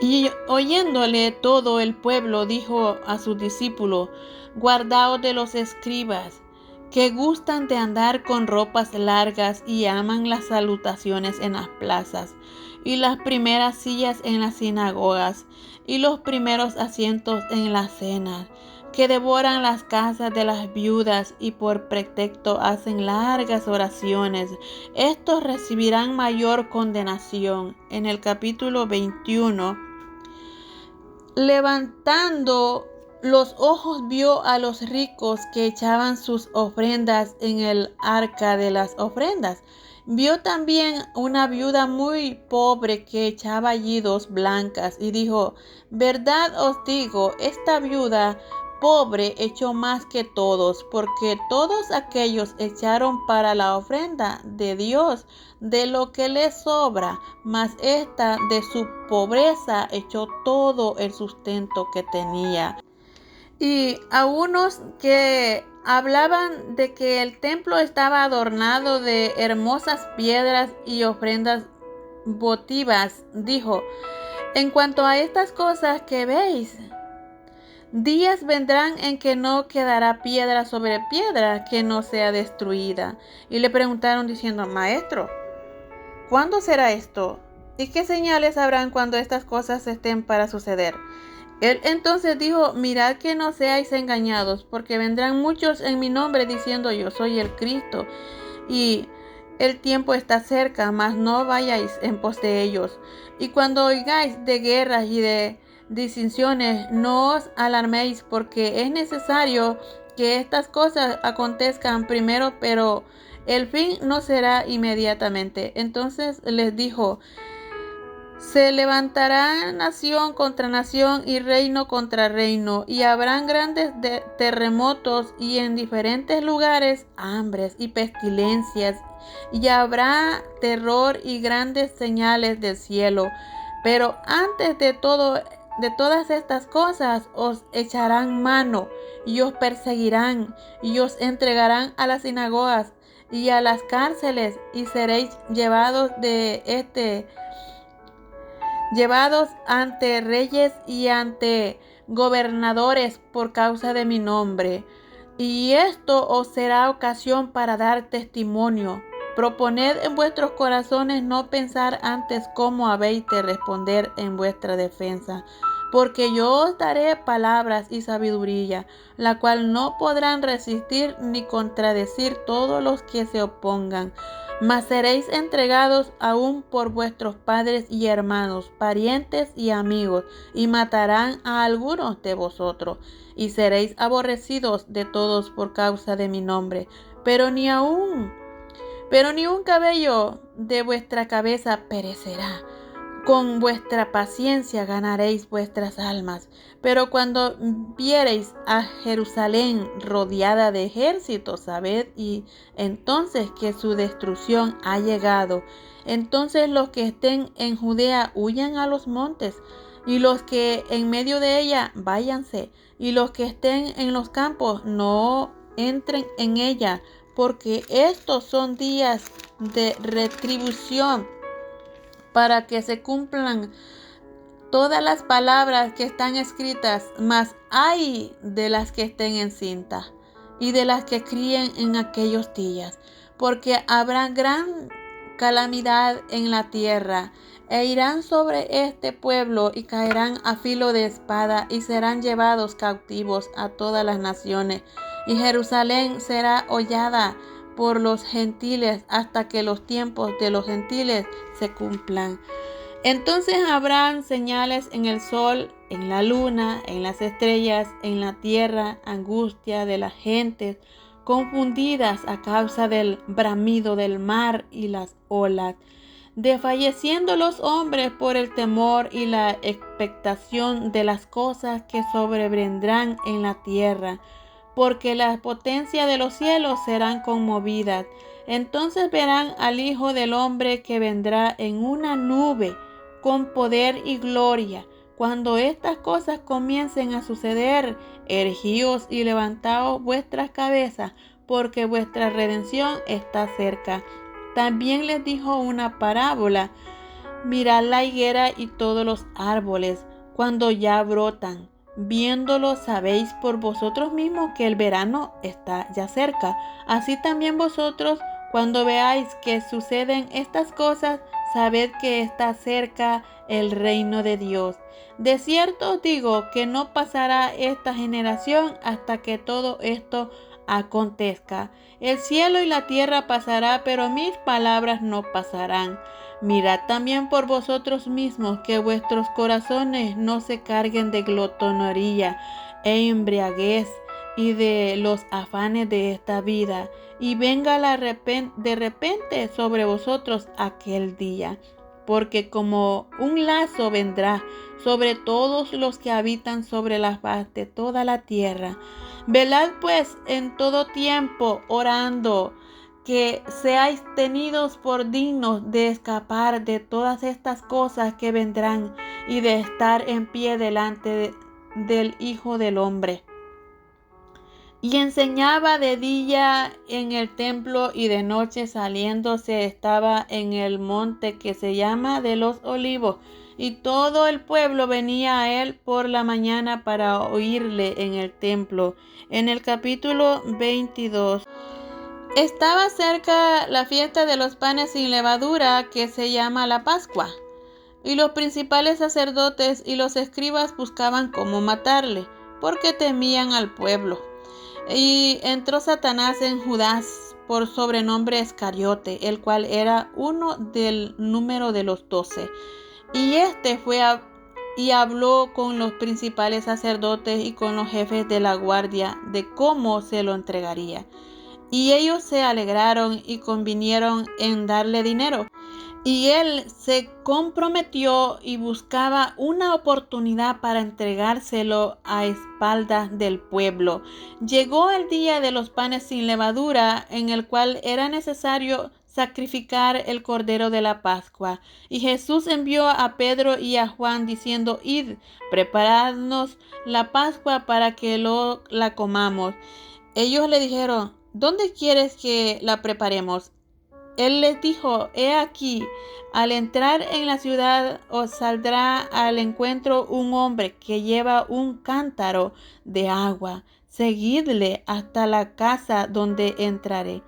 Y oyéndole todo el pueblo, dijo a sus discípulos: guardaos de los escribas, que gustan de andar con ropas largas y aman las salutaciones en las plazas, y las primeras sillas en las sinagogas, y los primeros asientos en las cenas, que devoran las casas de las viudas y por pretexto hacen largas oraciones. Estos recibirán mayor condenación. En el capítulo 21, levantando los ojos vio a los ricos que echaban sus ofrendas en el arca de las ofrendas. Vio también una viuda muy pobre que echaba allí 2 blancas y dijo: verdad os digo, esta viuda pobre echó más que todos, porque todos aquellos echaron para la ofrenda de Dios de lo que les sobra, mas esta de su pobreza echó todo el sustento que tenía. Y a unos que hablaban de que el templo estaba adornado de hermosas piedras y ofrendas votivas, dijo: en cuanto a estas cosas que veis, días vendrán en que no quedará piedra sobre piedra que no sea destruida. Y le preguntaron diciendo: Maestro, ¿cuándo será esto? ¿Y qué señales habrán cuando estas cosas estén para suceder? Él entonces dijo: mirad que no seáis engañados, porque vendrán muchos en mi nombre diciendo: yo soy el Cristo, y el tiempo está cerca, mas no vayáis en pos de ellos. Y cuando oigáis de guerras y de disensiones, no os alarméis, porque es necesario que estas cosas acontezcan primero, pero el fin no será inmediatamente. Entonces les dijo: se levantará nación contra nación y reino contra reino, y habrán grandes terremotos y en diferentes lugares hambres y pestilencias, y habrá terror y grandes señales del cielo. Pero antes de todas estas cosas os echarán mano y os perseguirán y os entregarán a las sinagogas y a las cárceles, y seréis llevados ante reyes y ante gobernadores por causa de mi nombre. Y esto os será ocasión para dar testimonio. Proponed en vuestros corazones no pensar antes cómo habéis de responder en vuestra defensa, porque yo os daré palabras y sabiduría, la cual no podrán resistir ni contradecir todos los que se opongan. Mas seréis entregados aún por vuestros padres y hermanos, parientes y amigos, y matarán a algunos de vosotros, y seréis aborrecidos de todos por causa de mi nombre. Pero ni un cabello de vuestra cabeza perecerá. Con vuestra paciencia ganaréis vuestras almas. Pero cuando viereis a Jerusalén rodeada de ejércitos, sabed y entonces que su destrucción ha llegado. Entonces los que estén en Judea huyan a los montes, y los que en medio de ella váyanse, y los que estén en los campos no entren en ella, porque estos son días de retribución, para que se cumplan todas las palabras que están escritas, mas ay de las que estén encintas y de las que críen en aquellos días, porque habrá gran calamidad en la tierra, e irán sobre este pueblo y caerán a filo de espada y serán llevados cautivos a todas las naciones, y Jerusalén será hollada por los gentiles hasta que los tiempos de los gentiles se cumplan. Entonces habrán señales en el sol, en la luna, en las estrellas, en la tierra, angustia de las gentes, confundidas a causa del bramido del mar y las olas, desfalleciendo los hombres por el temor y la expectación de las cosas que sobrevendrán en la tierra, porque las potencias de los cielos serán conmovidas. Entonces verán al Hijo del Hombre que vendrá en una nube con poder y gloria. Cuando estas cosas comiencen a suceder, ergíos y levantaos vuestras cabezas, porque vuestra redención está cerca. También les dijo una parábola: mirad la higuera y todos los árboles, cuando ya brotan. Viéndolo sabéis por vosotros mismos que el verano está ya cerca. Así también vosotros, cuando veáis que suceden estas cosas, sabed que está cerca el reino de Dios. De cierto os digo que no pasará esta generación hasta que todo esto acontezca. El cielo y la tierra pasará, pero mis palabras no pasarán. Mirad también por vosotros mismos que vuestros corazones no se carguen de glotonería e embriaguez y de los afanes de esta vida, y venga de repente sobre vosotros aquel día, porque como un lazo vendrá sobre todos los que habitan sobre la faz de toda la tierra. Velad pues en todo tiempo, orando, que seáis tenidos por dignos de escapar de todas estas cosas que vendrán y de estar en pie delante del Hijo del Hombre. Y enseñaba de día en el templo, y de noche saliéndose estaba en el monte que se llama de los Olivos, y todo el pueblo venía a él por la mañana para oírle en el templo. En el capítulo 22. Estaba cerca la fiesta de los panes sin levadura, que se llama la Pascua, y los principales sacerdotes y los escribas buscaban cómo matarle, porque temían al pueblo. Y entró Satanás en Judas, por sobrenombre Iscariote, el cual era uno del número de los 12. Y este fue y habló con los principales sacerdotes y con los jefes de la guardia de cómo se lo entregaría. Y ellos se alegraron y convinieron en darle dinero. Y él se comprometió y buscaba una oportunidad para entregárselo a espaldas del pueblo. Llegó el día de los panes sin levadura, en el cual era necesario sacrificar el cordero de la Pascua. Y Jesús envió a Pedro y a Juan diciendo: id, preparadnos la Pascua para que la comamos. Ellos le dijeron: ¿dónde quieres que la preparemos? Él les dijo: he aquí, al entrar en la ciudad os saldrá al encuentro un hombre que lleva un cántaro de agua. Seguidle hasta la casa donde entraré.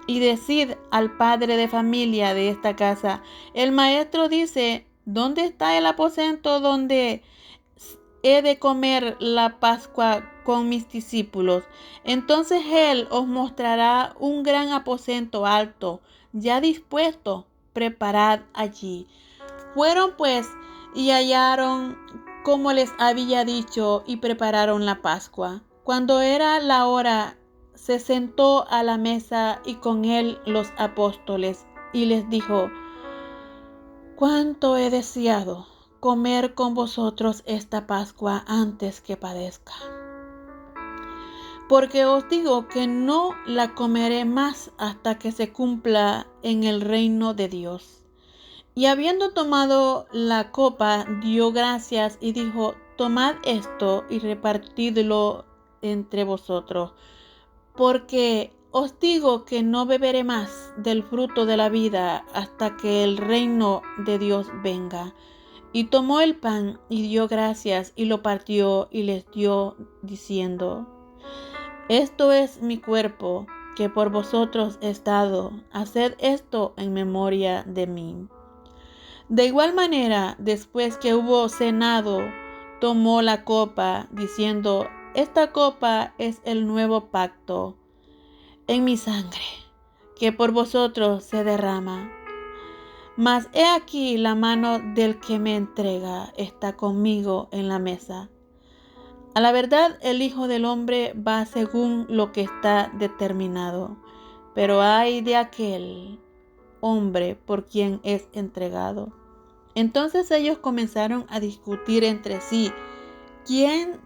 Y decid al padre de familia de esta casa: el maestro dice, ¿dónde está el aposento donde he de comer la Pascua con mis discípulos? Entonces él os mostrará un gran aposento alto, ya dispuesto, preparad allí. Fueron pues y hallaron como les había dicho, y prepararon la Pascua. Cuando era la hora, se sentó a la mesa y con él los apóstoles, y les dijo: cuánto he deseado comer con vosotros esta Pascua antes que padezca. Porque os digo que no la comeré más hasta que se cumpla en el reino de Dios. Y habiendo tomado la copa, dio gracias y dijo: tomad esto y repartidlo entre vosotros, porque os digo que no beberé más del fruto de la vida hasta que el reino de Dios venga. Y tomó el pan y dio gracias y lo partió y les dio, diciendo: Esto es mi cuerpo, que por vosotros es dado. Haced esto en memoria de mí. De igual manera, después que hubo cenado, tomó la copa, diciendo: Esta copa es el nuevo pacto en mi sangre, que por vosotros se derrama. Mas he aquí la mano del que me entrega está conmigo en la mesa. A la verdad, el Hijo del Hombre va según lo que está determinado, pero ay de aquel hombre por quien es entregado. Entonces ellos comenzaron a discutir entre sí quién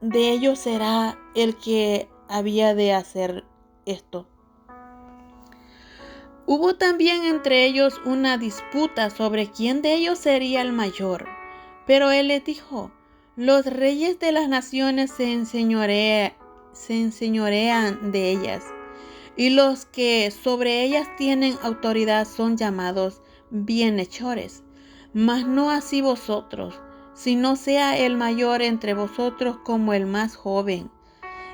de ellos será el que había de hacer esto. Hubo también entre ellos una disputa sobre quién de ellos sería el mayor. Pero él les dijo: Los reyes de las naciones se enseñorean de ellas, y los que sobre ellas tienen autoridad son llamados bienhechores. Mas no así vosotros, sino sea el mayor entre vosotros como el más joven,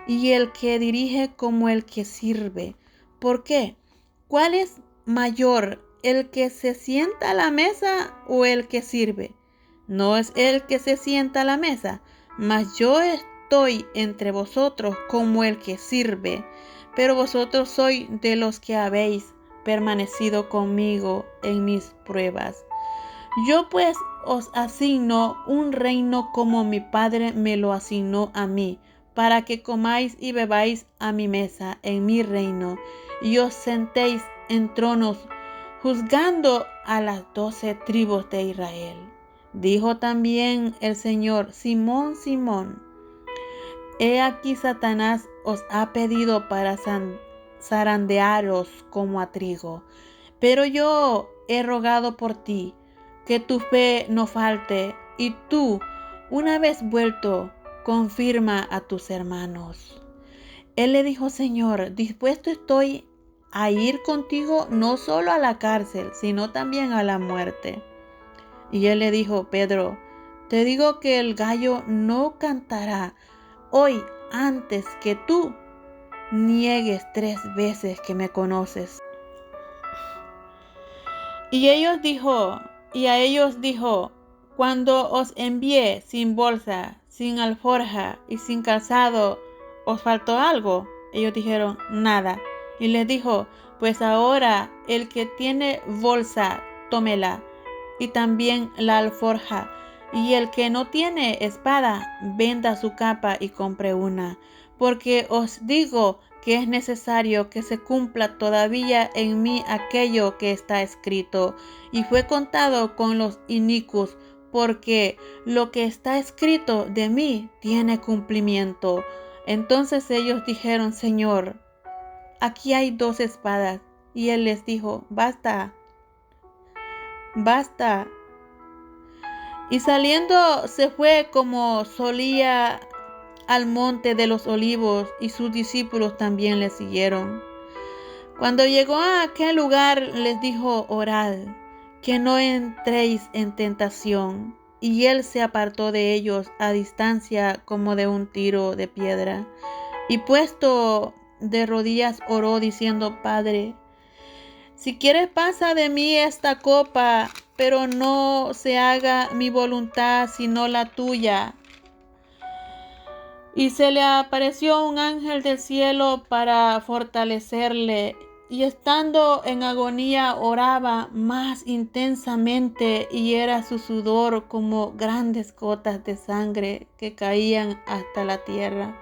y el que dirige como el que sirve. ¿Por qué? ¿Cuál es mayor, el que se sienta a la mesa o el que sirve? No es el que se sienta a la mesa, mas yo estoy entre vosotros como el que sirve. Pero vosotros sois de los que habéis permanecido conmigo en mis pruebas. Yo pues os asigno un reino como mi Padre me lo asignó a mí, para que comáis y bebáis a mi mesa en mi reino, y os sentéis en tronos, juzgando a las 12 tribus de Israel. Dijo también el Señor: Simón, Simón, he aquí Satanás os ha pedido para zarandearos como a trigo, pero yo he rogado por ti, que tu fe no falte, y tú, una vez vuelto, confirma a tus hermanos. Él le dijo: Señor, dispuesto estoy a ir contigo no solo a la cárcel, sino también a la muerte. Y él le dijo: Pedro, te digo que el gallo no cantará hoy antes que tú niegues 3 veces que me conoces. Y a ellos dijo: Cuando os envié sin bolsa, sin alforja y sin calzado, ¿os faltó algo? Ellos dijeron: Nada. Y les dijo: Pues ahora el que tiene bolsa, tómela, y también la alforja. Y el que no tiene espada, venda su capa y compre una. Porque os digo que es necesario que se cumpla todavía en mí aquello que está escrito. Y fue contado con los inicuos, porque lo que está escrito de mí tiene cumplimiento. Entonces ellos dijeron: Señor, aquí hay 2 espadas. Y él les dijo: Basta, basta. Y saliendo se fue como solía al monte de los olivos, y sus discípulos también le siguieron. Cuando llegó a aquel lugar les dijo: Orad, que no entréis en tentación. Y él se apartó de ellos a distancia como de un tiro de piedra, y puesto de rodillas oró diciendo: Padre, si quieres, pasa de mí esta copa, pero no se haga mi voluntad sino la tuya. Y se le apareció un ángel del cielo para fortalecerle, y estando en agonía oraba más intensamente, y era su sudor como grandes gotas de sangre que caían hasta la tierra.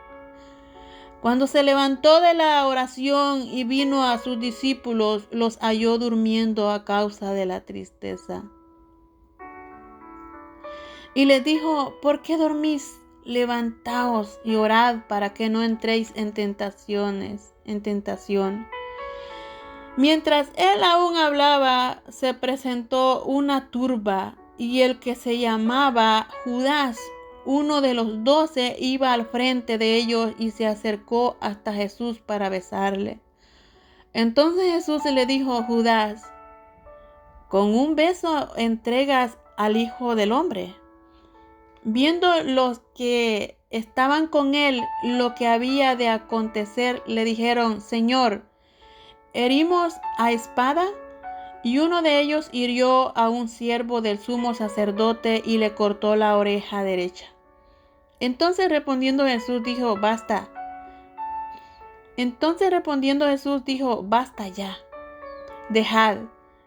Cuando se levantó de la oración y vino a sus discípulos, los halló durmiendo a causa de la tristeza. Y les dijo: ¿por qué dormís? Levantaos y orad para que no entréis en tentación. Mientras él aún hablaba, se presentó una turba, y el que se llamaba Judas, uno de los 12, iba al frente de ellos y se acercó hasta Jesús para besarle. Entonces Jesús le dijo: Judas, ¿con un beso entregas al Hijo del Hombre. Viendo los que estaban con él lo que había de acontecer, le dijeron: Señor, ¿herimos a espada? Y uno de ellos hirió a un siervo del sumo sacerdote y le cortó la oreja derecha. Entonces respondiendo Jesús dijo: Basta ya, dejad.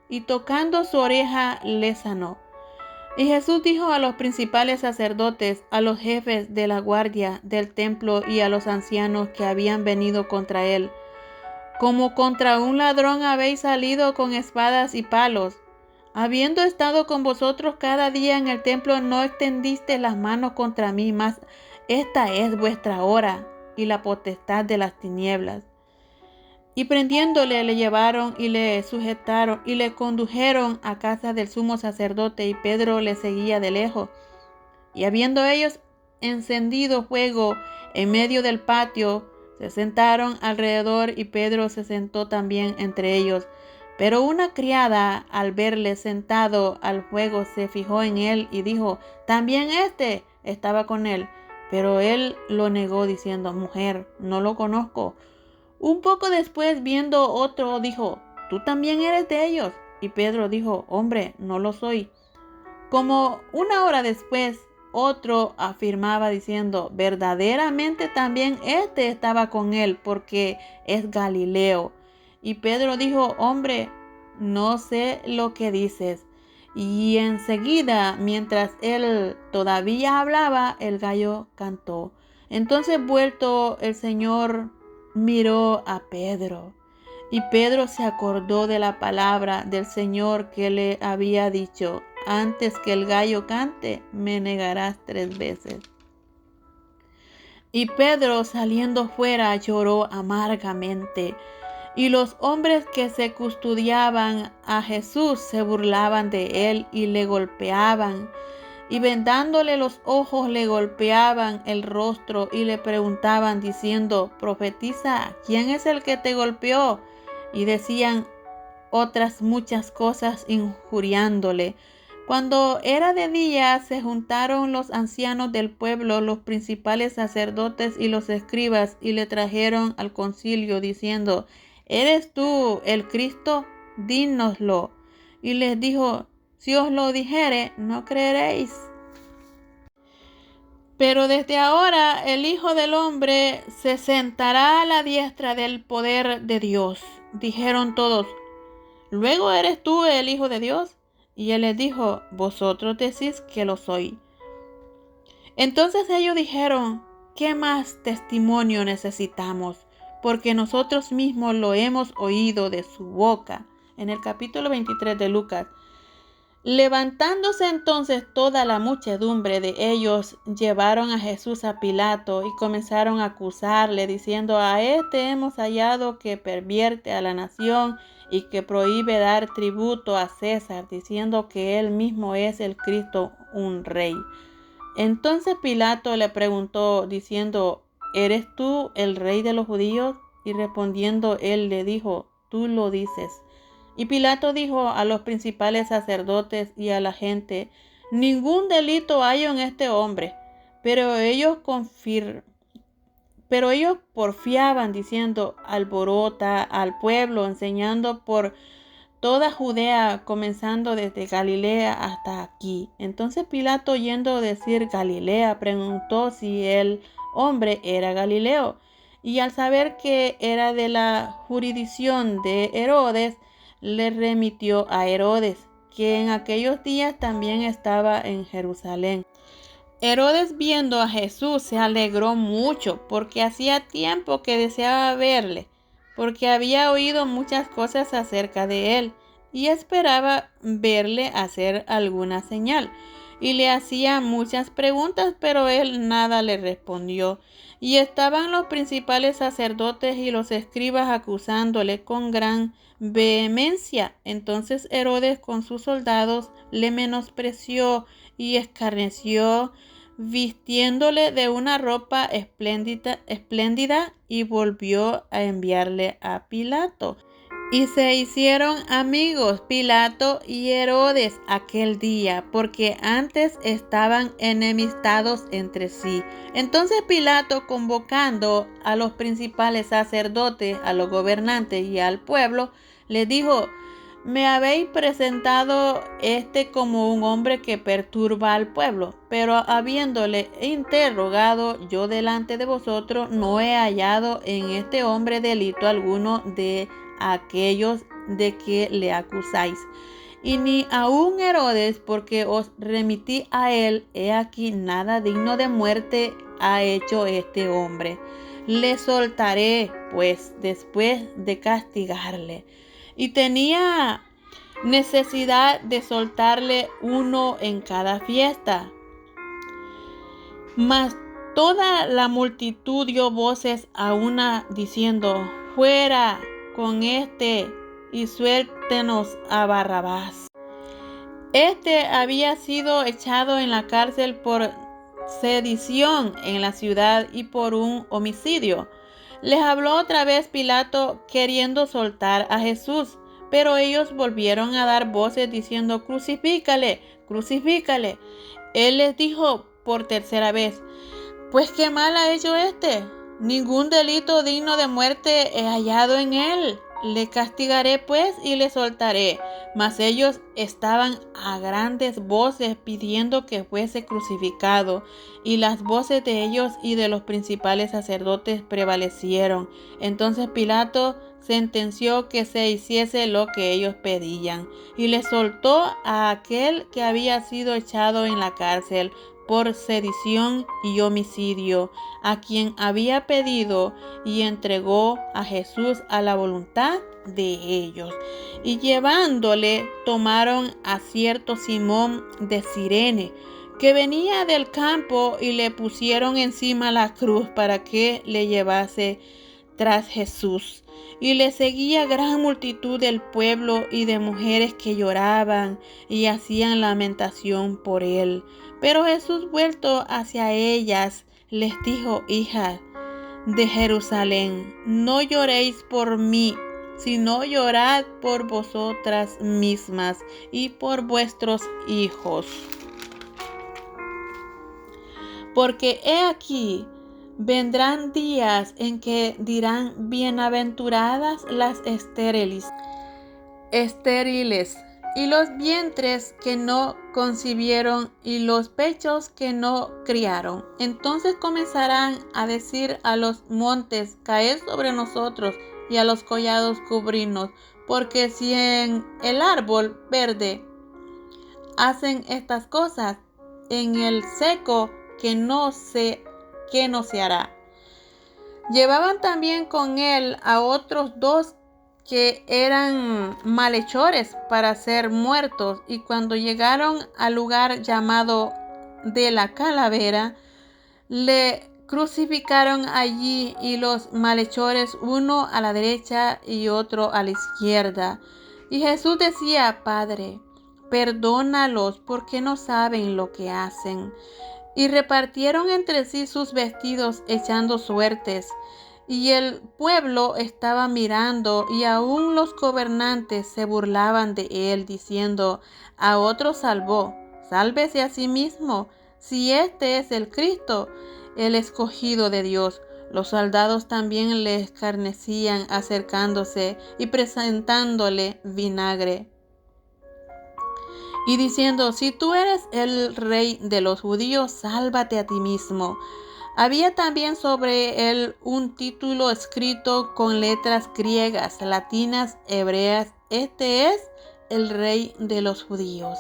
Y tocando su oreja le sanó. Y Jesús dijo a los principales sacerdotes, a los jefes de la guardia del templo y a los ancianos que habían venido contra él: Como contra un ladrón habéis salido con espadas y palos. Habiendo estado con vosotros cada día en el templo, no extendisteis las manos contra mí, mas esta es vuestra hora y la potestad de las tinieblas. Y prendiéndole, le llevaron y le sujetaron y le condujeron a casa del sumo sacerdote, y Pedro le seguía de lejos. Y habiendo ellos encendido fuego en medio del patio, se sentaron alrededor, y Pedro se sentó también entre ellos. Pero una criada, al verle sentado al fuego, se fijó en él y dijo: También éste estaba con él. Pero él lo negó, diciendo: Mujer, no lo conozco. Un poco después, viendo otro, dijo: ¿Tú también eres de ellos? Y Pedro dijo: Hombre, no lo soy. Como una hora después, otro afirmaba diciendo: Verdaderamente también éste estaba con él, porque es Galileo. Y Pedro dijo: Hombre, no sé lo que dices. Y enseguida, mientras él todavía hablaba, el gallo cantó. Entonces, vuelto el Señor, miró a Pedro. Y Pedro se acordó de la palabra del Señor que le había dicho: Antes que el gallo cante, me negarás 3 veces. Y Pedro, saliendo fuera, lloró amargamente. Y los hombres que se custodiaban a Jesús se burlaban de él y le golpeaban. Y vendándole los ojos, le golpeaban el rostro y le preguntaban diciendo: Profetiza, ¿quién es el que te golpeó? Y decían otras muchas cosas injuriándole. Cuando era de día, se juntaron los ancianos del pueblo, los principales sacerdotes y los escribas, y le trajeron al concilio diciendo: ¿Eres tú el Cristo? Dínoslo. Y les dijo: Si os lo dijere, no creeréis. Pero desde ahora el Hijo del Hombre se sentará a la diestra del poder de Dios. Dijeron todos: ¿Luego eres tú el Hijo de Dios? Y él les dijo: Vosotros decís que lo soy. Entonces ellos dijeron: ¿Qué más testimonio necesitamos? Porque nosotros mismos lo hemos oído de su boca. En el capítulo 23 de Lucas. Levantándose entonces toda la muchedumbre de ellos, llevaron a Jesús a Pilato y comenzaron a acusarle, diciendo: A este hemos hallado que pervierte a la nación y que prohíbe dar tributo a César, diciendo que él mismo es el Cristo, un rey. Entonces Pilato le preguntó, diciendo: ¿Eres tú el rey de los judíos? Y respondiendo él le dijo: Tú lo dices. Y Pilato dijo a los principales sacerdotes y a la gente: Ningún delito hay en este hombre. Pero ellos porfiaban, diciendo: Alborota al pueblo, enseñando por toda Judea, comenzando desde Galilea hasta aquí. Entonces Pilato, oyendo decir Galilea, preguntó si el hombre era Galileo. Y al saber que era de la jurisdicción de Herodes, le remitió a Herodes, que en aquellos días también estaba en Jerusalén. Herodes, viendo a Jesús, se alegró mucho, porque hacía tiempo que deseaba verle, porque había oído muchas cosas acerca de él, y esperaba verle hacer alguna señal. Y le hacía muchas preguntas, pero él nada le respondió. Y estaban los principales sacerdotes y los escribas acusándole con gran vehemencia. Entonces Herodes con sus soldados le menospreció y escarneció, vistiéndole de una ropa espléndida, y volvió a enviarle a Pilato. Y se hicieron amigos Pilato y Herodes aquel día, porque antes estaban enemistados entre sí. Entonces Pilato, convocando a los principales sacerdotes, a los gobernantes y al pueblo, les dijo: me habéis presentado como un hombre que perturba al pueblo, pero habiéndole interrogado yo delante de vosotros, no he hallado en este hombre delito alguno de aquellos de que le acusáis. Y ni aun Herodes, porque os remití a él, he aquí nada digno de muerte ha hecho este hombre. Le soltaré, pues, después de castigarle. Y tenía necesidad de soltarle uno en cada fiesta. Mas toda la multitud dio voces a una diciendo: fuera con este y suéltenos a Barrabás. Había sido echado en la cárcel por sedición en la ciudad y por un homicidio. Les habló otra vez Pilato queriendo soltar a Jesús, pero ellos volvieron a dar voces diciendo: crucifícale, crucifícale. Él les dijo por tercera vez: pues qué mal ha hecho ningún delito digno de muerte he hallado en él. Le castigaré pues y le soltaré. Mas ellos estaban a grandes voces pidiendo que fuese crucificado, y las voces de ellos y de los principales sacerdotes prevalecieron. Entonces Pilato sentenció que se hiciese lo que ellos pedían, y le soltó a aquel que había sido echado en la cárcel por sedición y homicidio, a quien había pedido, y entregó a Jesús a la voluntad de ellos. Y llevándole, tomaron a cierto Simón de Cirene, que venía del campo, y le pusieron encima la cruz para que le llevase tras Jesús. Y le seguía gran multitud del pueblo y de mujeres que lloraban y hacían lamentación por él. Pero Jesús, vuelto hacia ellas, les dijo: hijas de Jerusalén, no lloréis por mí, sino llorad por vosotras mismas y por vuestros hijos. Porque he aquí, vendrán días en que dirán: bienaventuradas las estériles, y los vientres que no concibieron, y los pechos que no criaron. Entonces comenzarán a decir a los montes: caed sobre nosotros, y a los collados cubrirnos. Porque si en el árbol verde hacen estas cosas, en el seco que no se hará. Llevaban también con él a otros dos que eran malhechores para ser muertos, y cuando llegaron al lugar llamado de la Calavera, le crucificaron allí, y los malhechores, uno a la derecha y otro a la izquierda. Y Jesús decía: Padre, perdónalos, porque no saben lo que hacen. Y repartieron entre sí sus vestidos, echando suertes. Y el pueblo estaba mirando, y aún los gobernantes se burlaban de él, diciendo: a otro salvó, sálvese a sí mismo, si este es el Cristo, el escogido de Dios. Los soldados también le escarnecían, acercándose y presentándole vinagre, y diciendo: si tú eres el rey de los judíos, sálvate a ti mismo. Había también sobre él un título escrito con letras griegas, latinas, hebreas: este es el rey de los judíos.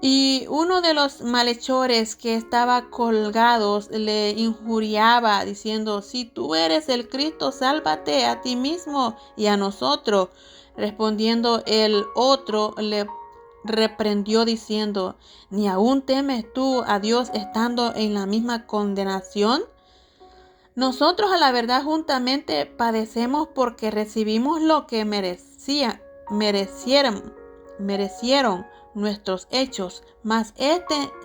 Y uno de los malhechores que estaba colgados le injuriaba, diciendo: si tú eres el Cristo, sálvate a ti mismo y a nosotros. Respondiendo el otro, le reprendió diciendo: ¿ni aún temes tú a Dios estando en la misma condenación? Nosotros a la verdad juntamente padecemos, porque recibimos lo que merecieron nuestros hechos, mas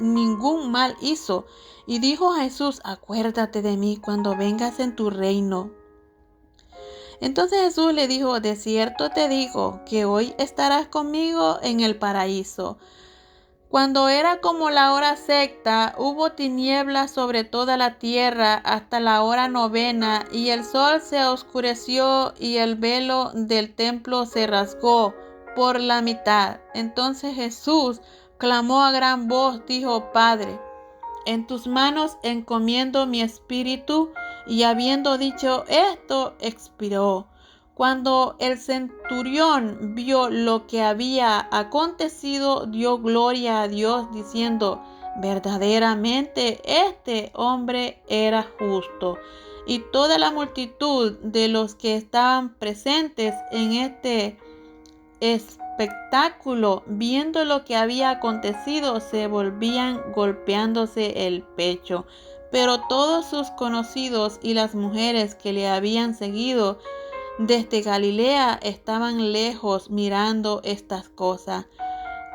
ningún mal hizo. Y dijo Jesús: acuérdate de mí cuando vengas en tu reino. Entonces Jesús le dijo: de cierto te digo que hoy estarás conmigo en el paraíso. Cuando era como la hora sexta, hubo tinieblas sobre toda la tierra hasta la hora novena, y el sol se oscureció y el velo del templo se rasgó por la mitad. Entonces Jesús clamó a gran voz, dijo: Padre, en tus manos encomiendo mi espíritu. Y habiendo dicho esto, expiró. Cuando el centurión vio lo que había acontecido, dio gloria a Dios, diciendo: verdaderamente este hombre era justo. Y toda la multitud de los que estaban presentes en este espectáculo, viendo lo que había acontecido, se volvían golpeándose el pecho. Pero todos sus conocidos y las mujeres que le habían seguido desde Galilea estaban lejos mirando estas cosas.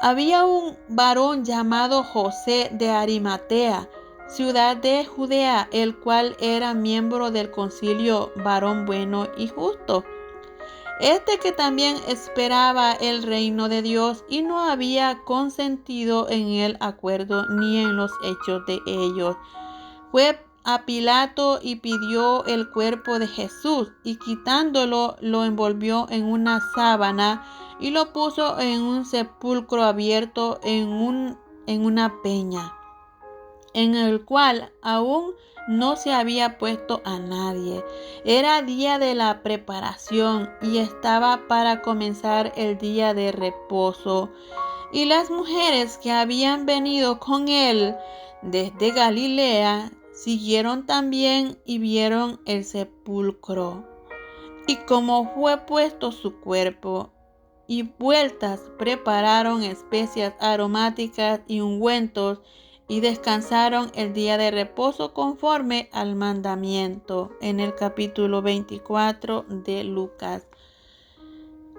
Había un varón llamado José de Arimatea, ciudad de Judea, el cual era miembro del concilio, varón bueno y justo. Que también esperaba el reino de Dios y no había consentido en el acuerdo ni en los hechos de ellos. Fue a Pilato y pidió el cuerpo de Jesús, y quitándolo lo envolvió en una sábana y lo puso en un sepulcro abierto en una peña, en el cual aún no se había puesto a nadie. Era día de la preparación y estaba para comenzar el día de reposo. Y las mujeres que habían venido con él desde Galilea siguieron también y vieron el sepulcro. Y como fue puesto su cuerpo y vueltas, prepararon especias aromáticas y ungüentos, y descansaron el día de reposo conforme al mandamiento. En el capítulo 24 de Lucas.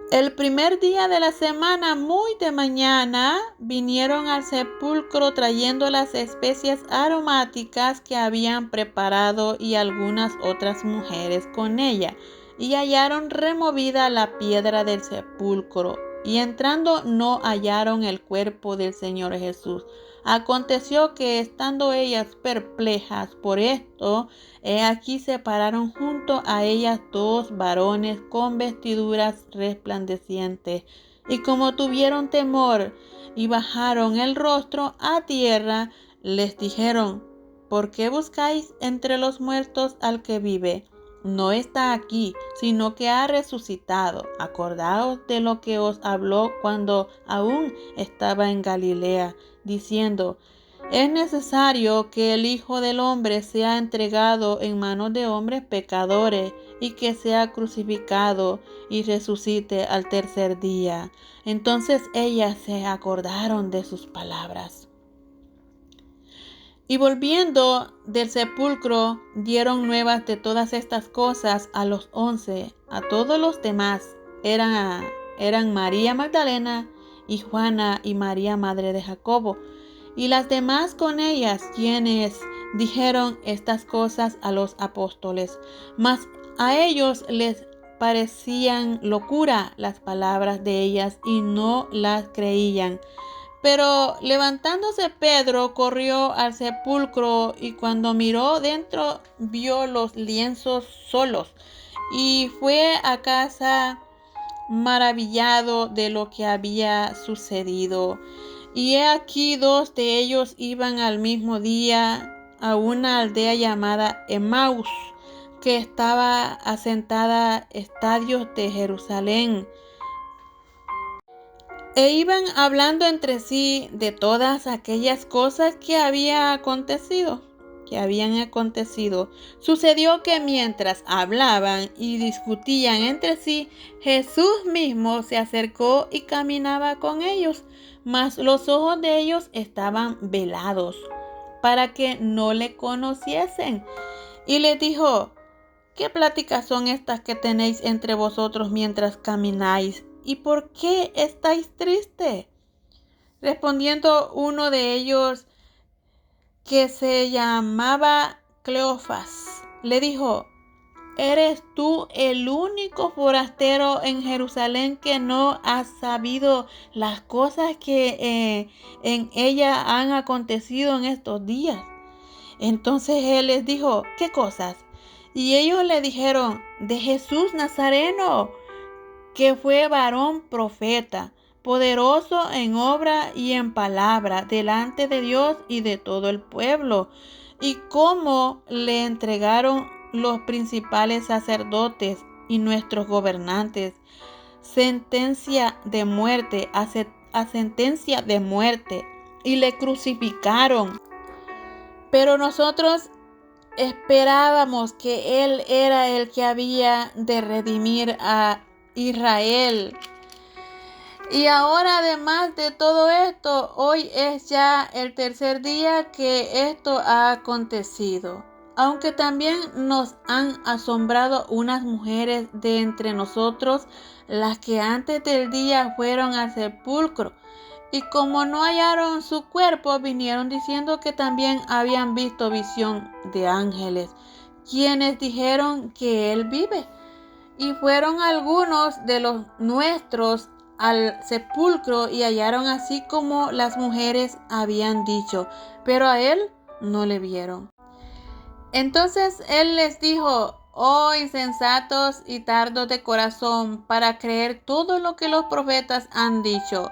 El primer día de la semana, muy de mañana, vinieron al sepulcro trayendo las especias aromáticas que habían preparado y algunas otras mujeres con ella, y hallaron removida la piedra del sepulcro, y entrando no hallaron el cuerpo del Señor Jesús. Aconteció que, estando ellas perplejas por esto, he aquí se pararon junto a ellas dos varones con vestiduras resplandecientes, y como tuvieron temor y bajaron el rostro a tierra, les dijeron: ¿por qué buscáis entre los muertos al que vive? No está aquí, sino que ha resucitado. Acordaos de lo que os habló cuando aún estaba en Galilea, diciendo: es necesario que el Hijo del Hombre sea entregado en manos de hombres pecadores, y que sea crucificado y resucite al tercer día. Entonces ellas se acordaron de sus palabras. Y volviendo del sepulcro, dieron nuevas de todas estas cosas a los 11. A todos los demás eran María Magdalena y Juana y María, madre de Jacobo, y las demás con ellas, quienes dijeron estas cosas a los apóstoles. Mas a ellos les parecían locura las palabras de ellas, y no las creían. Pero levantándose Pedro, corrió al sepulcro, y cuando miró dentro, vio los lienzos solos, y fue a casa maravillado de lo que había sucedido. Y he aquí, dos de ellos iban al mismo día a una aldea llamada Emaús, que estaba asentada estadios de Jerusalén, e iban hablando entre sí de todas aquellas cosas que habían acontecido. Sucedió que mientras hablaban y discutían entre sí, Jesús mismo se acercó y caminaba con ellos, mas los ojos de ellos estaban velados, para que no le conociesen. Y les dijo: ¿qué pláticas son estas que tenéis entre vosotros mientras camináis? ¿Y por qué estáis tristes? Respondiendo uno de ellos, que se llamaba Cleofas, le dijo: ¿Eres tú el único forastero en Jerusalén que no has sabido las cosas que en ella han acontecido en estos días? Entonces él les dijo, ¿qué cosas? Y ellos le dijeron, de Jesús Nazareno, que fue varón profeta, poderoso en obra y en palabra, delante de Dios y de todo el pueblo, y cómo le entregaron los principales sacerdotes y nuestros gobernantes sentencia de muerte, a sentencia de muerte, y le crucificaron. Pero nosotros esperábamos que Él era el que había de redimir a Israel. Y ahora, además de todo esto, hoy es ya el tercer día que esto ha acontecido. Aunque también nos han asombrado unas mujeres de entre nosotros, las que antes del día fueron al sepulcro. Y como no hallaron su cuerpo, vinieron diciendo que también habían visto visión de ángeles, quienes dijeron que Él vive. Y fueron algunos de los nuestros al sepulcro y hallaron así como las mujeres habían dicho, pero a Él no le vieron. Entonces Él les dijo, oh insensatos y tardos de corazón, para creer todo lo que los profetas han dicho.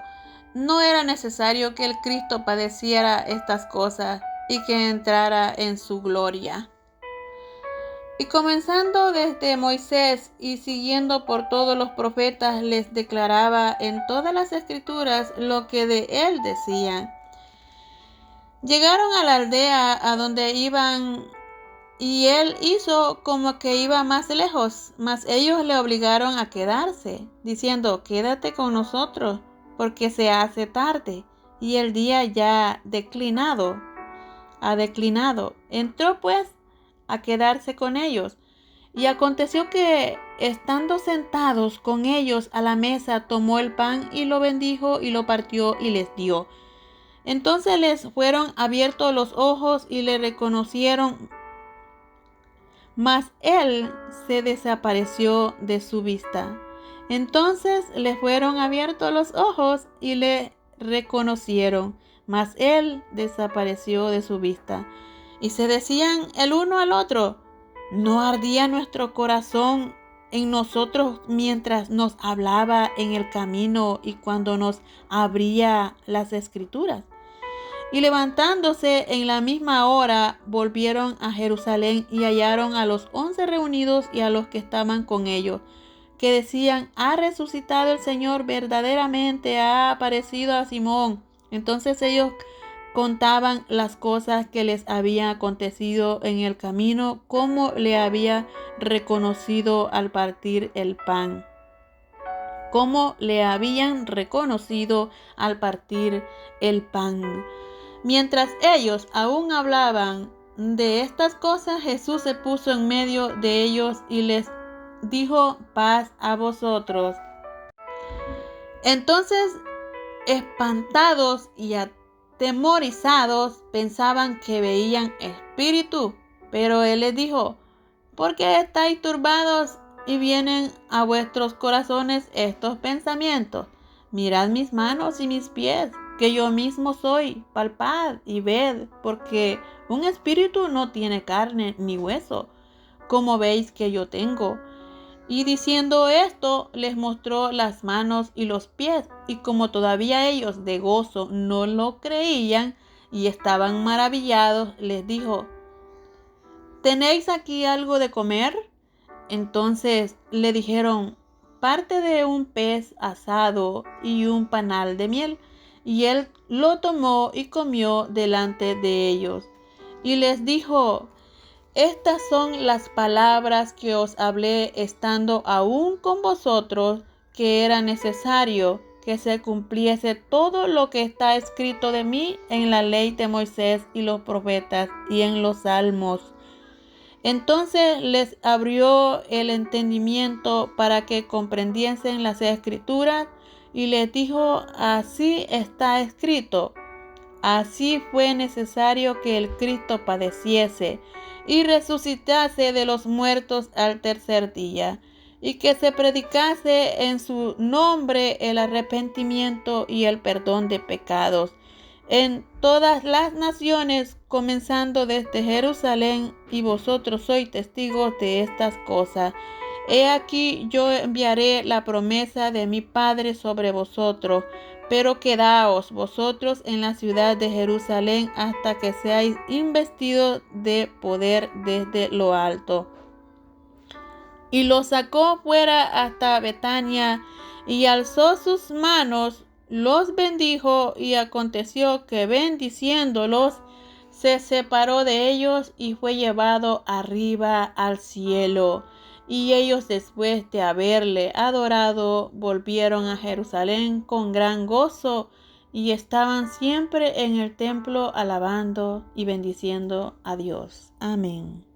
¿No era necesario que el Cristo padeciera estas cosas y que entrara en su gloria? Y comenzando desde Moisés y siguiendo por todos los profetas, les declaraba en todas las escrituras lo que de él decían. Llegaron a la aldea a donde iban y él hizo como que iba más lejos, mas ellos le obligaron a quedarse, diciendo, quédate con nosotros, porque se hace tarde y el día ya ha declinado. Entró pues a quedarse con ellos. Y aconteció que, estando sentados con ellos a la mesa, tomó el pan y lo bendijo y lo partió y les dio. Entonces les fueron abiertos los ojos y le reconocieron, mas él se desapareció de su vista. Entonces le fueron abiertos los ojos y le reconocieron, mas él desapareció de su vista. Y se decían el uno al otro, ¿no ardía nuestro corazón en nosotros mientras nos hablaba en el camino y cuando nos abría las escrituras? Y levantándose en la misma hora, volvieron a Jerusalén y hallaron a los 11 reunidos y a los que estaban con ellos, que decían, ha resucitado el Señor, verdaderamente ha aparecido a Simón. Entonces ellos contaban las cosas que les habían acontecido en el camino, cómo le había reconocido al partir el pan. Cómo le habían reconocido al partir el pan. Mientras ellos aún hablaban de estas cosas, Jesús se puso en medio de ellos y les dijo, paz a vosotros. Entonces, espantados y atemorizados, pensaban que veían espíritu, pero él les dijo, ¿por qué estáis turbados y vienen a vuestros corazones estos pensamientos? Mirad mis manos y mis pies, que yo mismo soy, palpad y ved, porque un espíritu no tiene carne ni hueso, como veis que yo tengo. Y diciendo esto, les mostró las manos y los pies, y como todavía ellos de gozo no lo creían y estaban maravillados, les dijo, ¿tenéis aquí algo de comer? Entonces le dijeron, parte de un pez asado y un panal de miel. Y él lo tomó y comió delante de ellos. Y les dijo, estas son las palabras que os hablé estando aún con vosotros, que era necesario que se cumpliese todo lo que está escrito de mí en la ley de Moisés y los profetas y en los salmos. Entonces les abrió el entendimiento para que comprendiesen las escrituras y les dijo, así está escrito, así fue necesario que el Cristo padeciese y resucitase de los muertos al tercer día, y que se predicase en su nombre el arrepentimiento y el perdón de pecados en todas las naciones, comenzando desde Jerusalén, y vosotros sois testigos de estas cosas. He aquí yo enviaré la promesa de mi Padre sobre vosotros, pero quedaos vosotros en la ciudad de Jerusalén hasta que seáis investidos de poder desde lo alto. Y los sacó fuera hasta Betania, y alzó sus manos, los bendijo, y aconteció que bendiciéndolos, se separó de ellos y fue llevado arriba al cielo. Y ellos, después de haberle adorado, volvieron a Jerusalén con gran gozo, y estaban siempre en el templo alabando y bendiciendo a Dios. Amén.